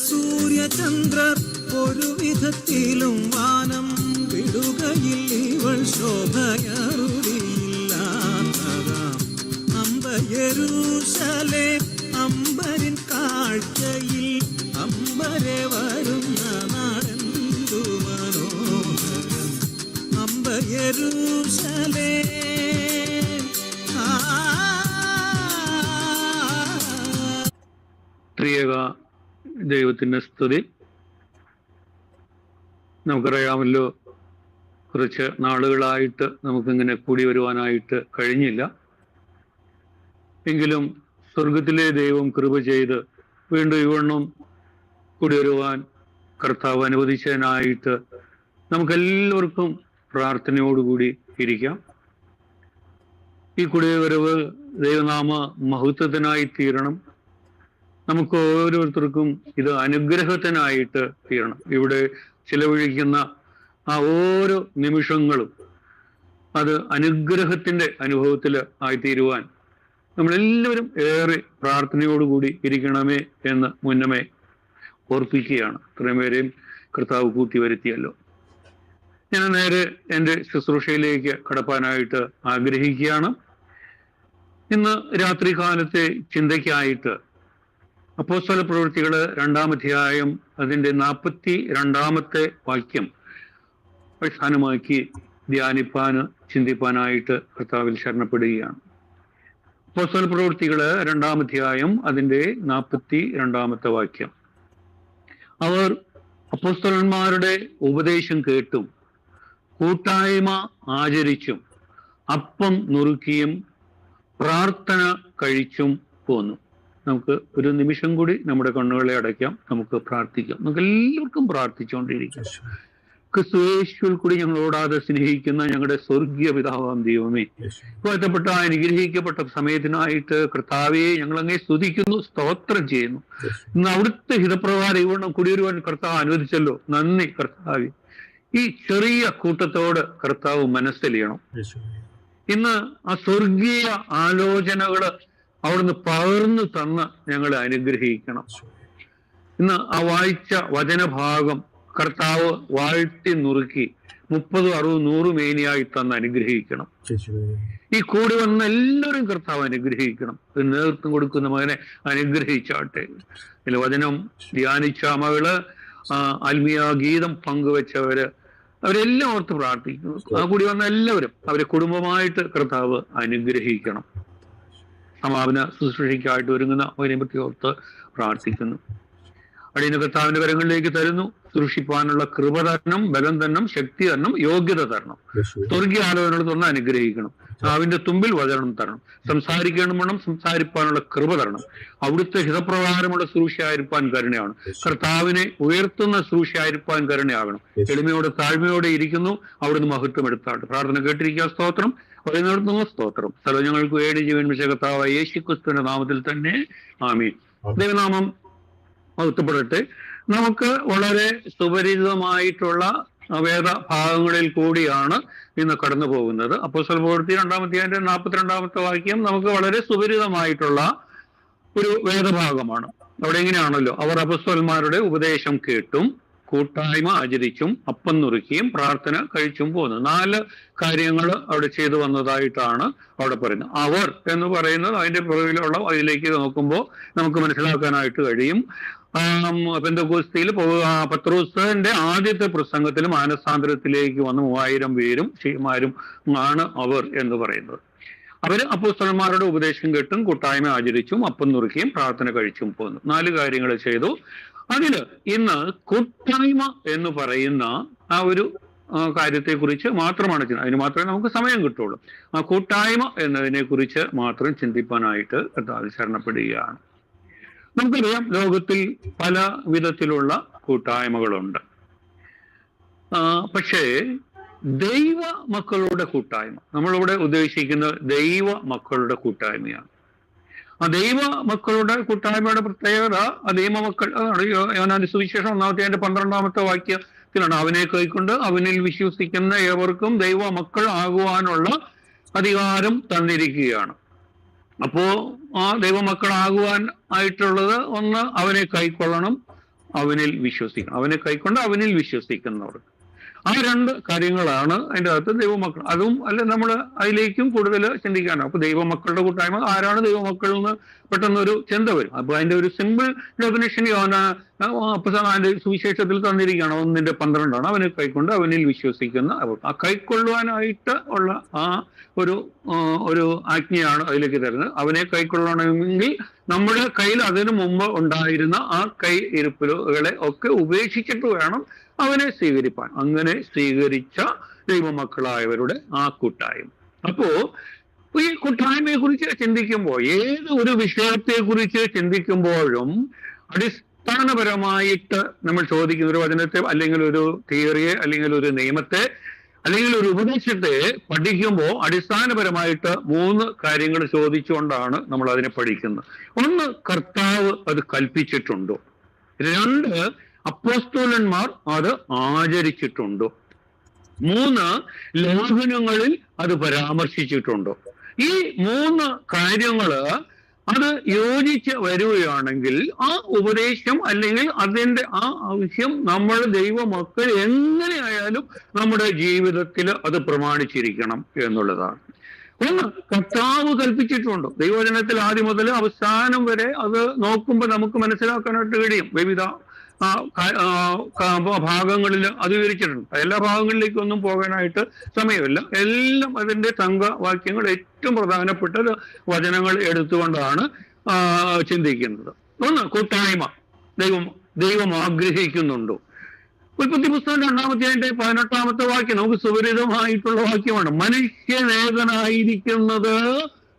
സൂര്യചന്ദ്രർ ഒരു വിധത്തിലും വാനം വിടുകയിൽ ഇവൾ ശോഭയറുതിയില്ലാത്തതാം അമ്പയരൂശലേം അമ്പരിൻ കാഴ്ചയിൽ അമ്പരെ വരുന്ന നാടെന്തു മനോഹരം അമ്പയരൂശലേം. ത്രിയേക ദൈവത്തിൻ്റെ സ്തുതി. നമുക്കറിയാമല്ലോ, കുറച്ച് നാളുകളായിട്ട് നമുക്കിങ്ങനെ കൂടി വരുവാനായിട്ട് കഴിഞ്ഞില്ല. എങ്കിലും സ്വർഗത്തിലെ ദൈവം കൃപ ചെയ്ത് വീണ്ടും ഇവണ്ണം കൂടി വരുവാൻ കർത്താവ് അനുവദിച്ചതിനായിട്ട് നമുക്കെല്ലാവർക്കും പ്രാർത്ഥനയോടുകൂടി ഇരിക്കാം. ഈ കുടിവരവ് ദൈവനാമ മഹത്വത്തിനായി തീരണം. നമുക്ക് ഓരോരുത്തർക്കും ഇത് അനുഗ്രഹത്തിനായിട്ട് തീരണം. ഇവിടെ ചിലവഴിക്കുന്ന ആ ഓരോ നിമിഷങ്ങളും അത് അനുഗ്രഹത്തിൻ്റെ അനുഭവത്തിൽ ആയിത്തീരുവാൻ നമ്മളെല്ലാവരും ഏറെ പ്രാർത്ഥനയോടുകൂടി ഇരിക്കണമേ എന്ന് മുന്നമേ ഓർപ്പിക്കുകയാണ്. ഇത്രയും പേരെയും കർത്താവ് കൂട്ടി വരുത്തിയല്ലോ. ഞാൻ നേരെ എൻ്റെ ശുശ്രൂഷയിലേക്ക് കടപ്പാനായിട്ട് ആഗ്രഹിക്കുകയാണ്. ഇന്ന് രാത്രി കാലത്തെ ചിന്തയ്ക്കായിട്ട് അപ്പോസ്തല പ്രവൃത്തികൾ 2-ാം അധ്യായം അതിൻ്റെ 42-ാമത്തെ വാക്യം അടിസ്ഥാനമാക്കി ധ്യാനിപ്പാന് ചിന്തിപ്പാനായിട്ട് കർത്താവിൽ ശരണപ്പെടുകയാണ്. അപ്പോസ്തല പ്രവൃത്തികൾ 2-ാം അധ്യായം അതിൻ്റെ 42-ാമത്തെ വാക്യം. അവർ അപ്പോസ്തലന്മാരുടെ ഉപദേശം കേട്ടും കൂട്ടായ്മ ആചരിച്ചും അപ്പം നുറുക്കിയും പ്രാർത്ഥന കഴിച്ചും പോന്നു. നമുക്ക് ഒരു നിമിഷം കൂടി നമ്മുടെ കണ്ണുകളെ അടയ്ക്കാം. നമുക്ക് പ്രാർത്ഥിക്കാം. നമുക്ക് എല്ലാവർക്കും പ്രാർത്ഥിച്ചുകൊണ്ടിരിക്കാം. ക്രിസ്തുയേശുവിൽ കൂടി ഞങ്ങളോടാതെ സ്നേഹിക്കുന്ന ഞങ്ങളുടെ സ്വർഗീയ പിതാവാം ദൈവമേ, വാഴ്ത്തപ്പെട്ട അനുഗ്രഹിക്കപ്പെട്ട സമയത്തിനായിട്ട് കർത്താവെ ഞങ്ങളങ്ങേ സ്തുതിക്കുന്നു, സ്തോത്രം ചെയ്യുന്നു. ഇന്ന് അവിടുത്തെ ഹിതപ്രകാരം ഇവണ്ണം കുടിയൊരുവാൻ കർത്താവ് അനുവദിച്ചല്ലോ. നന്ദി കർത്താവെ. ഈ ചെറിയ കൂട്ടത്തോട് കർത്താവ് മനസ്സലിയണം. ഇന്ന് ആ സ്വർഗീയ ആലോചനകള് അവിടുന്ന് പകർന്നു തന്ന് ഞങ്ങളെ അനുഗ്രഹിക്കണം. ഇന്ന് ആ വായിച്ച വചനഭാഗം കർത്താവ് വാഴ്ത്തി നുറുക്കി 30, 60, 100 മേനിയായി തന്ന് അനുഗ്രഹിക്കണം. ഈ കൂടി വന്ന എല്ലാവരും കർത്താവ് അനുഗ്രഹിക്കണം. നേതൃത്വം കൊടുക്കുന്ന മകനെ അനുഗ്രഹിച്ചാട്ടെ. ഇതിൽ വചനം ധ്യാനിച്ച മകള്, ആത്മീയ ഗീതം പങ്കുവെച്ചവര്, അവരെല്ലാം ഓർത്ത് പ്രാർത്ഥിക്കുന്നു. ആ കൂടി വന്ന എല്ലാവരും അവരെ കുടുംബമായിട്ട് കർത്താവ് അനുഗ്രഹിക്കണം. സമാപന ശുശ്രൂഷയ്ക്കായിട്ട് ഒരുങ്ങുന്ന അവരെ പറ്റി ഓർത്ത് പ്രാർത്ഥിക്കുന്നു. അടിയന് കർത്താവിന്റെ കരങ്ങളിലേക്ക് തരുന്നു. സൂക്ഷിപ്പാനുള്ള കൃപ തരണം, ബലം തരണം, ശക്തി തരണം, യോഗ്യത തരണം. സ്വർഗീയ ആലോചനകൾ തുറന്ന് അനുഗ്രഹിക്കണം. നാവിന്റെ തുമ്പിൽ വചനം തരണം. സംസാരിക്കണം വേണം, സംസാരിപ്പാനുള്ള കൃപ തരണം. അവിടുത്തെ ഹിതപ്രകാരമുള്ള ശുശ്രൂഷയായിരിക്കാൻ കരുണയാണ്. കർത്താവിനെ ഉയർത്തുന്ന ശുശ്രൂഷയായിരിക്കാൻ കരുണയാകണം. എളിമയോടെ താഴ്മയോടെ ഇരിക്കുന്നു. അവിടുന്ന് മഹത്വം എടുത്താട്ട്. പ്രാർത്ഥന കേട്ടിരിക്കുക. സ്തോത്രം. നടത്തുന്ന സ്തോത്രം. സ്ഥലം ഞങ്ങൾക്ക് വേണ്ടി ജീവൻ മിശ കർത്താവായ യേശുക്രിസ്തുവിന്റെ നാമത്തിൽ തന്നെ ആമീൻ. ദൈവനാമം മഹത്വപ്പെടട്ടെ. നമുക്ക് വളരെ സുപരിചിതമായിട്ടുള്ള വേദഭാഗങ്ങളിൽ കൂടിയാണ് ഇന്ന് കടന്നു പോകുന്നത്. അപ്പോസ്തല പ്രവൃത്തി 2-ാം അധ്യായത്തിന്റെ 42-ാമത്തെ വാക്യം നമുക്ക് വളരെ സുപരിചിതമായിട്ടുള്ള ഒരു വേദഭാഗമാണ്. അവിടെ എങ്ങനെയാണല്ലോ, അവർ അപ്പോസ്തലന്മാരുടെ ഉപദേശം കേട്ടും കൂട്ടായ്മ ആചരിച്ചും അപ്പം നുറുക്കിയും പ്രാർത്ഥന കഴിച്ചും പോന്നു. 4 കാര്യങ്ങൾ അവിടെ ചെയ്തു വന്നതായിട്ടാണ് അവിടെ പറയുന്നത്. അവർ എന്ന് പറയുന്നത് അതിന്റെ പുറകിലുള്ള അതിലേക്ക് നോക്കുമ്പോൾ നമുക്ക് മനസ്സിലാക്കാനായിട്ട് കഴിയും. പെന്തക്കോസ്തിയിൽ പത്രോസിന്റെ ആദ്യത്തെ പ്രസംഗത്തിൽ മാനസാന്തരത്തിലേക്ക് വന്ന് 3000 പേരും ശിഷ്യന്മാരും ആണ് അവർ എന്ന് പറയുന്നത്. അവര് അപ്പോസ്തലന്മാരുടെ ഉപദേശം കേട്ടും കൂട്ടായ്മ ആചരിച്ചും അപ്പം നുറുക്കിയും പ്രാർത്ഥന കഴിച്ചും പോന്നു. 4 കാര്യങ്ങൾ ചെയ്തു. അതില് ഇന്ന് കൂട്ടായ്മ എന്ന് പറയുന്ന ആ ഒരു കാര്യത്തെക്കുറിച്ച് മാത്രമാണ് ചിന്ത. അതിന് മാത്രമേ നമുക്ക് സമയം കിട്ടുള്ളൂ. ആ കൂട്ടായ്മ എന്നതിനെ കുറിച്ച് മാത്രം ചിന്തിപ്പാനായിട്ട് കർത്താവിൽ ശരണപ്പെടുകയാണ്. നമുക്കറിയാം, ലോകത്തിൽ പല വിധത്തിലുള്ള കൂട്ടായ്മകളുണ്ട്. പക്ഷേ ദൈവ മക്കളുടെ കൂട്ടായ്മ, നമ്മളിവിടെ ഉദ്ദേശിക്കുന്നത് ദൈവ മക്കളുടെ കൂട്ടായ്മയാണ്. ആ ദൈവ മക്കളുടെ കൂട്ടായ്മയുടെ പ്രത്യേകത, ആ ദൈവമക്കൾ യോഹന്നാന്റെ സുവിശേഷം 1-ാമത്തെ 12-ാമത്തെ വാക്യത്തിലാണ്. അവനെ കൈക്കൊണ്ട് അവനിൽ വിശ്വസിക്കുന്ന ഏവർക്കും ദൈവ മക്കൾ ആകുവാനുള്ള അധികാരം തന്നിരിക്കുകയാണ്. അപ്പോ ആ ദൈവമക്കളാകുവാൻ ആയിട്ടുള്ളത്, ഒന്ന് അവനെ കൈക്കൊള്ളണം, അവനിൽ വിശ്വസിക്കണം. അവനെ കൈക്കൊണ്ട് അവനിൽ വിശ്വസിക്കുന്നവർ. ആ രണ്ട് കാര്യങ്ങളാണ് അതിൻ്റെ അകത്ത് ദൈവമക്കൾ. അതും അല്ല നമ്മൾ അതിലേക്കും കൂടുതൽ ചിന്തിക്കാനാണ്. അപ്പൊ ദൈവമക്കളുടെ കൂട്ടായ്മ, ആരാണ് ദൈവമക്കൾ എന്ന് പെട്ടെന്നൊരു ചിന്ത വരും. അപ്പൊ അതിന്റെ ഒരു സിമ്പിൾ ഡെഫിനേഷൻ അതിന്റെ സുവിശേഷത്തിൽ തന്നിരിക്കുകയാണ്. 1:12 അവനെ കൈക്കൊണ്ട് അവനിൽ വിശ്വസിക്കുന്ന അവർ. ആ കൈക്കൊള്ളുവാനായിട്ട് ഉള്ള ആ ഒരു ആജ്ഞയാണ് അതിലേക്ക് തരുന്നത്. അവനെ കൈക്കൊള്ളണമെങ്കിൽ നമ്മുടെ കയ്യിൽ അതിനു മുമ്പ് ഉണ്ടായിരുന്ന ആ കൈ ഇരിപ്പുകളെ ഒക്കെ ഉപേക്ഷിച്ചിട്ട് വേണം അവനെ സ്വീകരിപ്പാൻ. അങ്ങനെ സ്വീകരിച്ച ദൈവമക്കളായവരുടെ ആ കൂട്ടായ്മ. അപ്പോ ഈ കൂട്ടായ്മയെ കുറിച്ച് ചിന്തിക്കുമ്പോൾ, ഏത് ഒരു വിഷയത്തെ കുറിച്ച് ചിന്തിക്കുമ്പോഴും അടിസ്ഥാനപരമായിട്ട് നമ്മൾ ചോദിക്കുന്ന ഒരു വചനത്തെ, അല്ലെങ്കിൽ ഒരു തിയറിയെ, അല്ലെങ്കിൽ ഒരു നിയമത്തെ, അല്ലെങ്കിൽ ഒരു ഉപദേശത്തെ പഠിക്കുമ്പോൾ അടിസ്ഥാനപരമായിട്ട് 3 കാര്യങ്ങൾ ചോദിച്ചുകൊണ്ടാണ് നമ്മൾ അതിനെ പഠിക്കുന്നത്. 1, കർത്താവ് അത് കൽപ്പിച്ചിട്ടുണ്ടോ? 2, അപ്പോസ്തലന്മാർ അത് ആചരിച്ചിട്ടുണ്ടോ? 3, ലേഖനങ്ങളിൽ അത് പരാമർശിച്ചിട്ടുണ്ടോ? ഈ 3 കാര്യങ്ങള് അത് യോജിച്ച് വരികയാണെങ്കിൽ ആ ഉപദേശം, അല്ലെങ്കിൽ അതിൻ്റെ ആ ആവശ്യം നമ്മൾ ദൈവമക്കൾ എങ്ങനെയായാലും നമ്മുടെ ജീവിതത്തിൽ അത് പ്രമാണിച്ചിരിക്കണം എന്നുള്ളതാണ്. 1, കർത്താവ് കൽപ്പിച്ചിട്ടുണ്ടോ? ദൈവവചനത്തിൽ ആദ്യം മുതൽ അവസാനം വരെ അത് നോക്കുമ്പോൾ നമുക്ക് മനസ്സിലാക്കാനായിട്ട് കഴിയും. വിവിധ ഭാഗങ്ങളിൽ അത് വിവരിച്ചിട്ടുണ്ട്. എല്ലാ ഭാഗങ്ങളിലേക്കൊന്നും പോകാനായിട്ട് സമയമില്ല. എല്ലാം അതിൻ്റെ സംഘവാക്യങ്ങൾ, ഏറ്റവും പ്രധാനപ്പെട്ട വചനങ്ങൾ എടുത്തുകൊണ്ടാണ് ചിന്തിക്കുന്നത്. 1, കൂട്ടായ്മ ദൈവം ആഗ്രഹിക്കുന്നുണ്ടോ? ഉൽപ്പത്തി പുസ്തകം 2-ാമത്തെ വാക്യം നമുക്ക് സുപരിതമായിട്ടുള്ള വാക്യമാണ്. മനുഷ്യനേകനായിരിക്കുന്നത്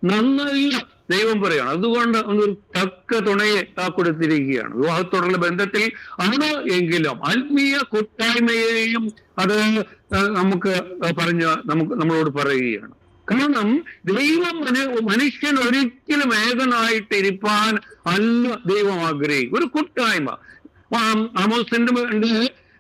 നന്നല്ല, ദൈവം പറയാണ്. അതുകൊണ്ട് ഒരു തക്ക തുണയെ കൊടുത്തിരിക്കുകയാണ്. വിവാഹത്തോടുള്ള ബന്ധത്തിൽ ആണ് എങ്കിലും ആത്മീയ കൂട്ടായ്മയെയും അത് നമ്മളോട് പറയുകയാണ്. കാരണം ദൈവം മനുഷ്യൻ ഒരിക്കലും ഏകനായിട്ടിരിപ്പാൻ അല്ല ദൈവം ആഗ്രഹിക്കും. ഒരു കൂട്ടായ്മ. ആമോസിന്റെ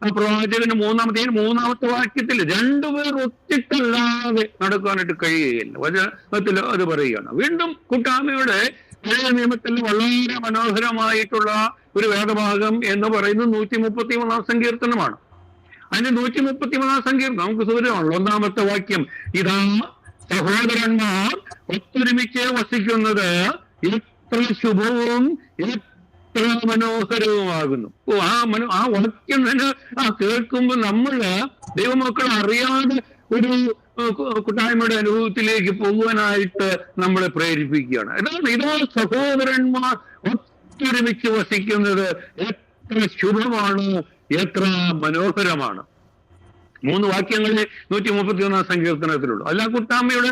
പ്രവാചകന് 3-ാമത്തെ വാക്യത്തിൽ 2 പേർ ഒത്തിട്ടല്ലാതെ നടക്കാനായിട്ട് കഴിയുകയില്ല. വചനത്തിൽ അത് പറയുകയാണ്. വീണ്ടും കൂട്ടായ്മയുടെ പഴയ നിയമത്തിൽ വളരെ മനോഹരമായിട്ടുള്ള ഒരു വേദഭാഗം എന്ന് പറയുന്നത് 133-ാം സങ്കീർത്തനമാണ്. അതിന്റെ 133-ാം സങ്കീർത്തനം നമുക്ക് സുപരിതമാണല്ലോ. 1-ാമത്തെ വാക്യം, ഇതാ സഹോദരന്മാർ ഒത്തൊരുമിച്ച് വസിക്കുന്നത് എത്ര ശുഭവും മനോഹരവുമാകുന്നു. ആ വാക്യം തന്നെ കേൾക്കുമ്പോൾ നമ്മള് ദൈവമക്കൾ അറിയാതെ ഒരു കൂട്ടായ്മയുടെ അനുഭവത്തിലേക്ക് പോകുവാനായിട്ട് നമ്മളെ പ്രേരിപ്പിക്കുകയാണ്. ഇതാ സഹോദരന്മാർ ഒത്തൊരുമിച്ച് വസിക്കുന്നത് എത്ര ശുഭമാണ്, എത്ര മനോഹരമാണ്. 3 വാക്യങ്ങളെ 131-ാം സങ്കീർത്തനത്തിലുള്ളൂ. അല്ല കൂട്ടായ്മയുടെ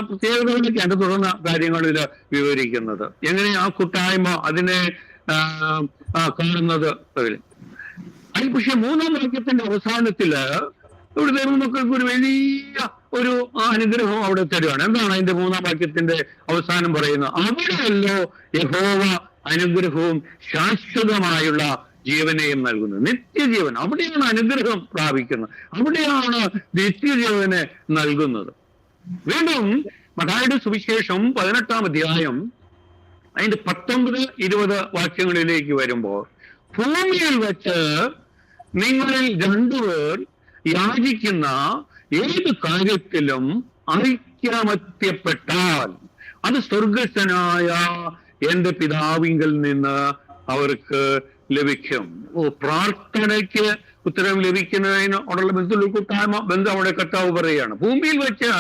പ്രത്യേകതകളിലേക്കാണ് തുടർന്ന കാര്യങ്ങളിൽ വിവരിക്കുന്നത്. എങ്ങനെ ആ കൂട്ടായ്മ അതിനെ കാണുന്നത് അതിൽ. പക്ഷെ 3-ാം വാക്യത്തിന്റെ അവസാനത്തില് ഇവിടെ ദൈവമക്കൾക്ക് ഒരു വലിയ ഒരു അനുഗ്രഹം അവിടെ തരുകയാണ്. എന്താണ് അതിന്റെ 3-ാം വാക്യത്തിന്റെ അവസാനം പറയുന്നത്? അവിടെയല്ലോ യഹോവ അനുഗ്രഹവും ശാശ്വതമായുള്ള ജീവനെയും നൽകുന്നത്. നിത്യജീവൻ, അവിടെയാണ് അനുഗ്രഹം പ്രാപിക്കുന്നത്, അവിടെയാണ് നിത്യജീവനെ നൽകുന്നത്. വീണ്ടും മത്തായിയുടെ സുവിശേഷം 18-ാം അധ്യായം അതിന്റെ 19-20 വാക്യങ്ങളിലേക്ക് വരുമ്പോൾ, ഭൂമിയിൽ വെച്ച് നിങ്ങളിൽ 2 പേർ യാചിക്കുന്ന ഏത് കാര്യത്തിലും ഐക്യമത്യപ്പെട്ടാൽ അത് സ്വർഗസ്ഥനായ എന്റെ പിതാവിങ്കൽ നിന്ന് അവർക്ക് ലഭിക്കും. പ്രാർത്ഥനയ്ക്ക് ഉത്തരം ലഭിക്കുന്നതിനോടുള്ള ബന്ധത്തിൽ കൂട്ടായ്മ ബന്ധം അവിടെ കർത്താവ് പറയുകയാണ്. ഭൂമിയിൽ വെച്ച്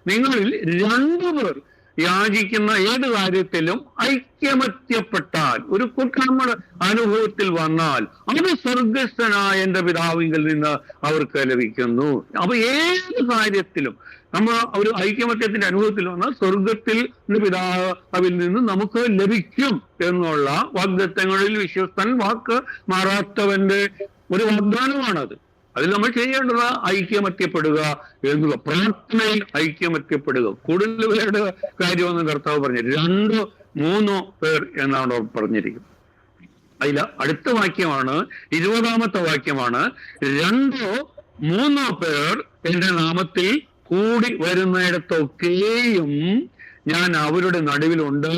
നിങ്ങളിൽ 2 പേർ യാചിക്കുന്ന ഏത് കാര്യത്തിലും ഐക്യമത്യപ്പെട്ടാൽ, ഒരു കൂട്ടായ്മയുടെ അനുഭവത്തിൽ വന്നാൽ അത് സ്വർഗസ്ഥനായ എന്റെ പിതാവിങ്കിൽ നിന്ന് അവർക്ക് ലഭിക്കുന്നു. അപ്പൊ ഏത് കാര്യത്തിലും നമ്മൾ ഒരു ഐക്യമത്യത്തിന്റെ അനുഭവത്തിൽ വന്നാൽ സ്വർഗത്തിൽ പിതാവിൽ നിന്ന് നമുക്ക് ലഭിക്കും എന്നുള്ള വാഗ്ദത്തങ്ങളിൽ വിശ്വസ്തൻ, വാക്ക് മാറാത്തവന്റെ ഒരു വാഗ്ദാനമാണത്. അതിൽ നമ്മൾ ചെയ്യേണ്ടത് ഐക്യമത്യപ്പെടുക എന്നുള്ള, പ്രാർത്ഥനയിൽ ഐക്യമത്യപ്പെടുക. കൂടുതൽ പേരുടെ കാര്യമൊന്നും കർത്താവ് പറഞ്ഞു 2-3 പേർ എന്നാണ് പറഞ്ഞിരിക്കുന്നത്. അതിൽ അടുത്ത വാക്യമാണ് 20-ാമത്തെ വാക്യമാണ്, 2-3 പേർ എന്റെ നാമത്തിൽ കൂടി വരുന്നിടത്തൊക്കെയും ഞാൻ അവരുടെ നടുവിലുണ്ട്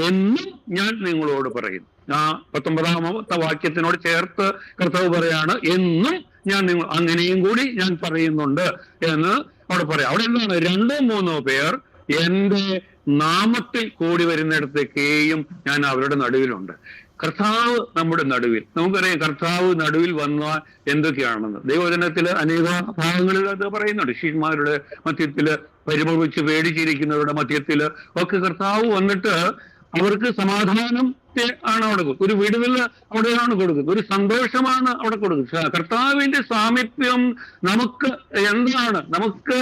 എന്നും ഞാൻ നിങ്ങളോട് പറയുന്നു. ആ 19-ാമത്തെ വാക്യത്തിനോട് ചേർത്ത് കർത്താവ് പറയാണ്, എന്നും ഞാൻ നിങ്ങൾ അങ്ങനെയും കൂടി ഞാൻ പറയുന്നുണ്ട് എന്ന് അവിടെ പറയാം. അവിടെ എന്താണ്? 2-3 പേർ എന്റെ നാമത്തിൽ കൂടി വരുന്നിടത്തേക്കെയും ഞാൻ അവരുടെ നടുവിലുണ്ട്. കർത്താവ് നമ്മുടെ നടുവിൽ. നമുക്കറിയാം കർത്താവ് നടുവിൽ വന്നാൽ എന്തൊക്കെയാണെന്ന് ദൈവവചനത്തില് അനേക ഭാഗങ്ങളിൽ അത് പറയുന്നുണ്ട്. ശിഷ്യന്മാരുടെ മധ്യത്തില്, പരിഭവിച്ച് പേടിച്ചിരിക്കുന്നവരുടെ മധ്യത്തില് ഒക്കെ കർത്താവ് വന്നിട്ട് അവർക്ക് സമാധാനത്തെ ആണ് അവിടെ കൊടുക്കുന്നത്, ഒരു വിടുതൽ അവിടെയാണ് കൊടുക്കുന്നത്, ഒരു സന്തോഷമാണ് അവിടെ കൊടുക്കുന്നത്. കർത്താവിന്റെ സാമീപ്യം നമുക്ക് എന്താണ്, നമുക്ക്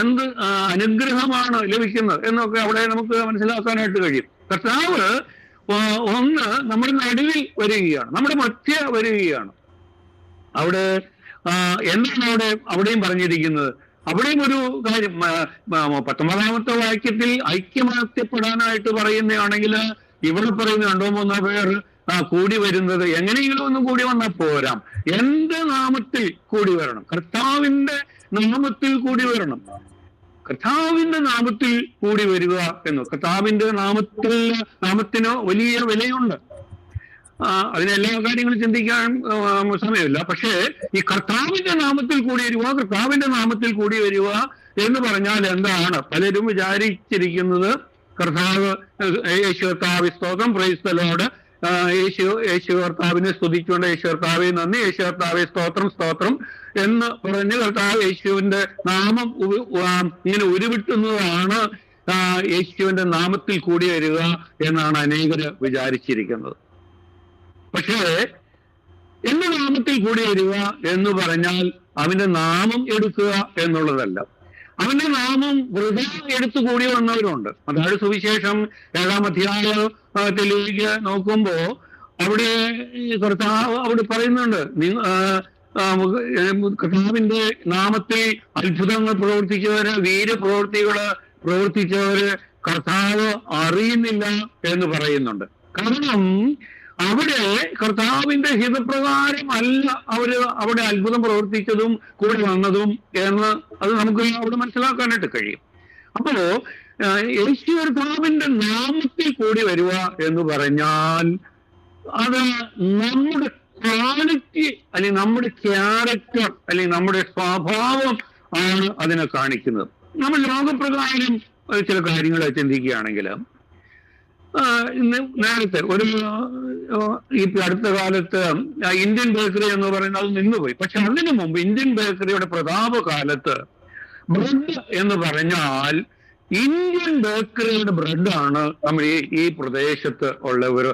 എന്ത് അനുഗ്രഹമാണ് ലഭിക്കുന്നത് എന്നൊക്കെ അവിടെ നമുക്ക് മനസ്സിലാക്കാനായിട്ട് കഴിയും. കർത്താവ് ഒന്ന് നമ്മുടെ നടുവിൽ വരികയാണ്, നമ്മുടെ മധ്യ വരികയാണ്. അവിടെ എന്താണ് അവിടെയും പറഞ്ഞിരിക്കുന്നത്? അവിടെയും ഒരു കാര്യം 19-ാമത്തെ വാക്യത്തിൽ ഐക്യമാത്യപ്പെടാനായിട്ട് പറയുന്നതാണെങ്കിൽ ഇവിടെ പറയുന്ന 2-3 പേർ കൂടി വരുന്നത് എങ്ങനെയെങ്കിലും ഒന്നും കൂടി വന്നാൽ പോരാം. എന്ത് നാമത്തിൽ കൂടി വരണം? കർത്താവിന്റെ നാമത്തിൽ കൂടി വരണം. കർത്താവിന്റെ നാമത്തിൽ കൂടി വരിക എന്ന്. കർത്താവിന്റെ നാമത്തിന് വലിയ വിലയുണ്ട്. അതിനെല്ലാ കാര്യങ്ങളും ചിന്തിക്കാൻ സമയമില്ല. പക്ഷേ ഈ കർത്താവിന്റെ നാമത്തിൽ കൂടി വരിക, കർത്താവിന്റെ നാമത്തിൽ കൂടി വരിക എന്ന് പറഞ്ഞാൽ എന്താണ്? പലരും വിചാരിച്ചിരിക്കുന്നത് കർത്താവ് യേശു കർത്താവ് സ്തോത്രം, പ്രൈസ് ദി ലോർഡ്, യേശു കർത്താവിനെ സ്തുതിച്ചുകൊണ്ട് യേശു കർത്താവെ നന്ദി, യേശു കർത്താവെ സ്തോത്രം സ്തോത്രം എന്ന് പറഞ്ഞ് കർത്താവ് യേശുവിന്റെ നാമം ഇങ്ങനെ ഉരുവിട്ടുന്നതാണ് യേശുവിന്റെ നാമത്തിൽ കൂടി വരിക എന്നാണ് അനേകര് വിചാരിച്ചിരിക്കുന്നത്. പക്ഷേ എന്റെ നാമത്തിൽ കൂടി വരിക എന്ന് പറഞ്ഞാൽ അവന്റെ നാമം എടുക്കുക എന്നുള്ളതല്ല. അവന്റെ നാമം വൃഥാ എടുത്തു കൂടി വന്നവരുണ്ട്. അതായത് സുവിശേഷം 7-ാം അധ്യായത്തിലേക്ക് നോക്കുമ്പോ അവിടെ കർത്താവ് അവിടെ പറയുന്നുണ്ട്, കർത്താവിന്റെ നാമത്തിൽ അത്ഭുതങ്ങൾ പ്രവർത്തിച്ചവര്, വീരപ്രവൃത്തികള് പ്രവർത്തിച്ചവര് കർത്താവ് അറിയുന്നില്ല എന്ന് പറയുന്നുണ്ട്. കാരണം അവിടെ കർത്താവിന്റെ ഹിതപ്രകാരം അല്ല അവിടെ അത്ഭുതം പ്രവർത്തിച്ചതും കൂടി വന്നതും എന്ന് അത് നമുക്ക് അവിടെ മനസ്സിലാക്കാനായിട്ട് കഴിയും. അപ്പോ യേശു കർത്താവിന്റെ നാമത്തിൽ കൂടി വരിക എന്ന് പറഞ്ഞാൽ അത് നമ്മുടെ ക്വാളിറ്റി അല്ലെങ്കിൽ നമ്മുടെ ക്യാരക്ടർ അല്ലെങ്കിൽ നമ്മുടെ സ്വഭാവം ആണ് അതിനെ കാണിക്കുന്നത്. നമ്മൾ ലോകപ്രകാരം ചില കാര്യങ്ങൾ ചിന്തിക്കുകയാണെങ്കിൽ നേരത്തെ ഈ അടുത്ത കാലത്ത് ഇന്ത്യൻ ബേക്കറി എന്ന് പറയുന്നത് അത് നിന്നുപോയി. പക്ഷെ അതിനു മുമ്പ് ഇന്ത്യൻ ബേക്കറിയുടെ പ്രതാപകാലത്ത് ബ്രെഡ് എന്ന് പറഞ്ഞാൽ ഇന്ത്യൻ ബേക്കറിയുടെ ബ്രെഡാണ് നമ്മൾ ഈ പ്രദേശത്ത് ഉള്ളവർ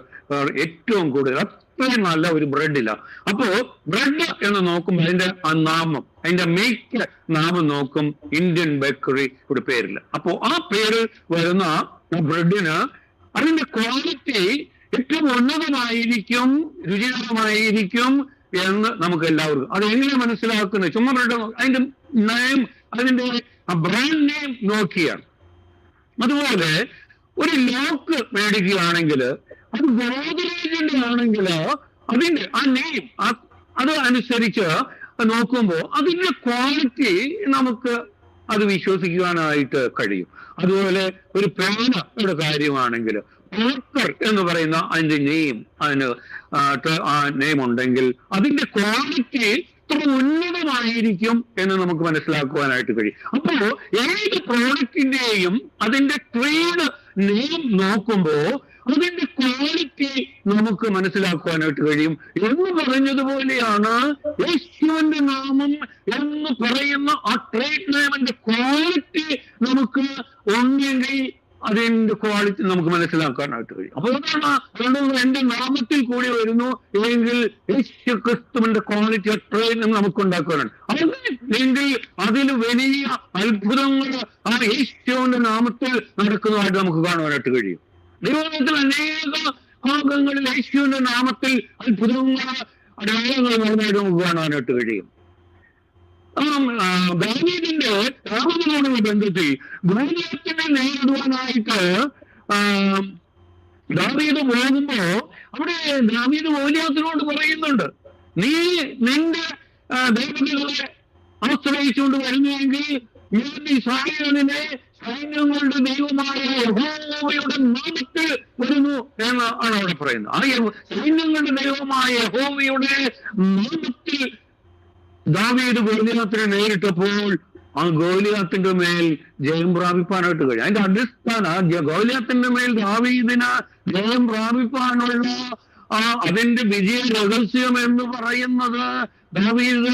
ഏറ്റവും കൂടുതൽ. അത്രയും നല്ല ഒരു ബ്രെഡില്ല. അപ്പോ ബ്രെഡ് എന്ന് നോക്കുമ്പോൾ അതിന്റെ ആ നാമം, അതിന്റെ മേക്ക് നാമം നോക്കും ഇന്ത്യൻ ബേക്കറിയുടെ പേരില്ല. അപ്പോ ആ പേര് വരുന്ന ബ്രെഡിന് അതിന്റെ ക്വാളിറ്റി ഏറ്റവും ഉന്നതമായിരിക്കും, രുചികരമായിരിക്കും എന്ന് നമുക്ക് എല്ലാവർക്കും. അത് എങ്ങനെ മനസ്സിലാക്കുന്നത്? ചുമ്മാ ബ്രെഡ് അതിന്റെ നെയിം, അതിന്റെ ബ്രാൻഡ് നെയിം നോക്കിയാണ്. അതുപോലെ ഒരു ലോക്ക് മേടിക്കുകയാണെങ്കിൽ അത് ഗോദ്രേജിന്റെ ആണെങ്കിൽ അതിന്റെ ആ നെയിം അത് അനുസരിച്ച് നോക്കുമ്പോൾ അതിന്റെ ക്വാളിറ്റി നമുക്ക് അത് വിശ്വസിക്കുവാനായിട്ട് കഴിയും. അതുപോലെ ഒരു പേനയുടെ കാര്യമാണെങ്കിൽ പാർക്കർ എന്ന് പറയുന്ന അതിന്റെ നെയിം, അതിന് ആ നെയിം ഉണ്ടെങ്കിൽ അതിന്റെ ക്വാളിറ്റി എത്ര ഉന്നതമായിരിക്കും എന്ന് നമുക്ക് മനസ്സിലാക്കുവാനായിട്ട് കഴിയും. അപ്പോ ഏത് പ്രോഡക്റ്റിന്റെയും അതിന്റെ ട്രേഡ് നെയിം നോക്കുമ്പോ അതിന്റെ ക്വാളിറ്റി നമുക്ക് മനസ്സിലാക്കുവാനായിട്ട് കഴിയും. എന്ന് പറഞ്ഞതുപോലെയാണ് യേശുവിന്റെ നാമം എന്ന് പറയുന്ന ആ ട്രേഡ് നെയിമിന്റെ ക്വാളിറ്റി നമുക്ക് ഉണ്ടെങ്കിൽ അതിന്റെ ക്വാളിറ്റി നമുക്ക് മനസ്സിലാക്കാനായിട്ട് കഴിയും. അപ്പൊ അതാണ് എന്റെ നാമത്തിൽ കൂടി വരുന്നു എങ്കിൽ യേശു ക്രിസ്തുവിന്റെ ക്വാളിറ്റി ട്രേഡ് നമുക്ക് ഉണ്ടാക്കാനാണ്. അല്ലെങ്കിൽ അതിൽ വലിയ അത്ഭുതങ്ങൾ ആ യേശുവിന്റെ നാമത്തിൽ നടക്കുന്നതായിട്ട് നമുക്ക് കാണുവാനായിട്ട് കഴിയും. ദൈവത്തിൽ അനേക ഭാഗങ്ങളിൽ യേശുവിന്റെ നാമത്തിൽ അത്ഭുതങ്ങൾ അടയാളങ്ങൾ നടന്നായിട്ട് നമുക്ക് കാണാനായിട്ട് കഴിയും. ദാവീദിന്റെ രാമനോടുള്ള ബന്ധത്തിൽ ഗോലിയാത്തിനെ നേരിടുവാനായിട്ട് ദാവീദ് പോകുമ്പോ അവിടെ ദാവീദ് ഗോലിയാത്തിനോട് പറയുന്നുണ്ട്, നീ നിന്റെ ദൈവങ്ങളെ ആശ്രയിച്ചുകൊണ്ട് വരുന്നുവെങ്കിൽ ഞാൻ ഇസ്രായേലിനെ സൈന്യങ്ങളുടെ ദൈവമായ യഹോവയുടെ നാമത്തിൽ വരുന്നു എന്ന് ആണ് അവിടെ പറയുന്നത്. ആ സൈന്യങ്ങളുടെ ദൈവമായ യഹോവയുടെ നാമത്തിൽ ദാവീദ് ഗോലിയാത്തിനെ നേരിട്ടപ്പോൾ ആ ഗോലിയാത്തിന്റെ മേൽ ജയം പ്രാപിപ്പാനായിട്ട് കഴിയും. അതിന്റെ അടിസ്ഥാന ഗോലിയാത്തിന്റെ മേൽ ദാവീദിന് ജയം പ്രാപിപ്പാനുള്ള അതിന്റെ വിജയ രഹസ്യം എന്ന് പറയുന്നത് ദാവീദ്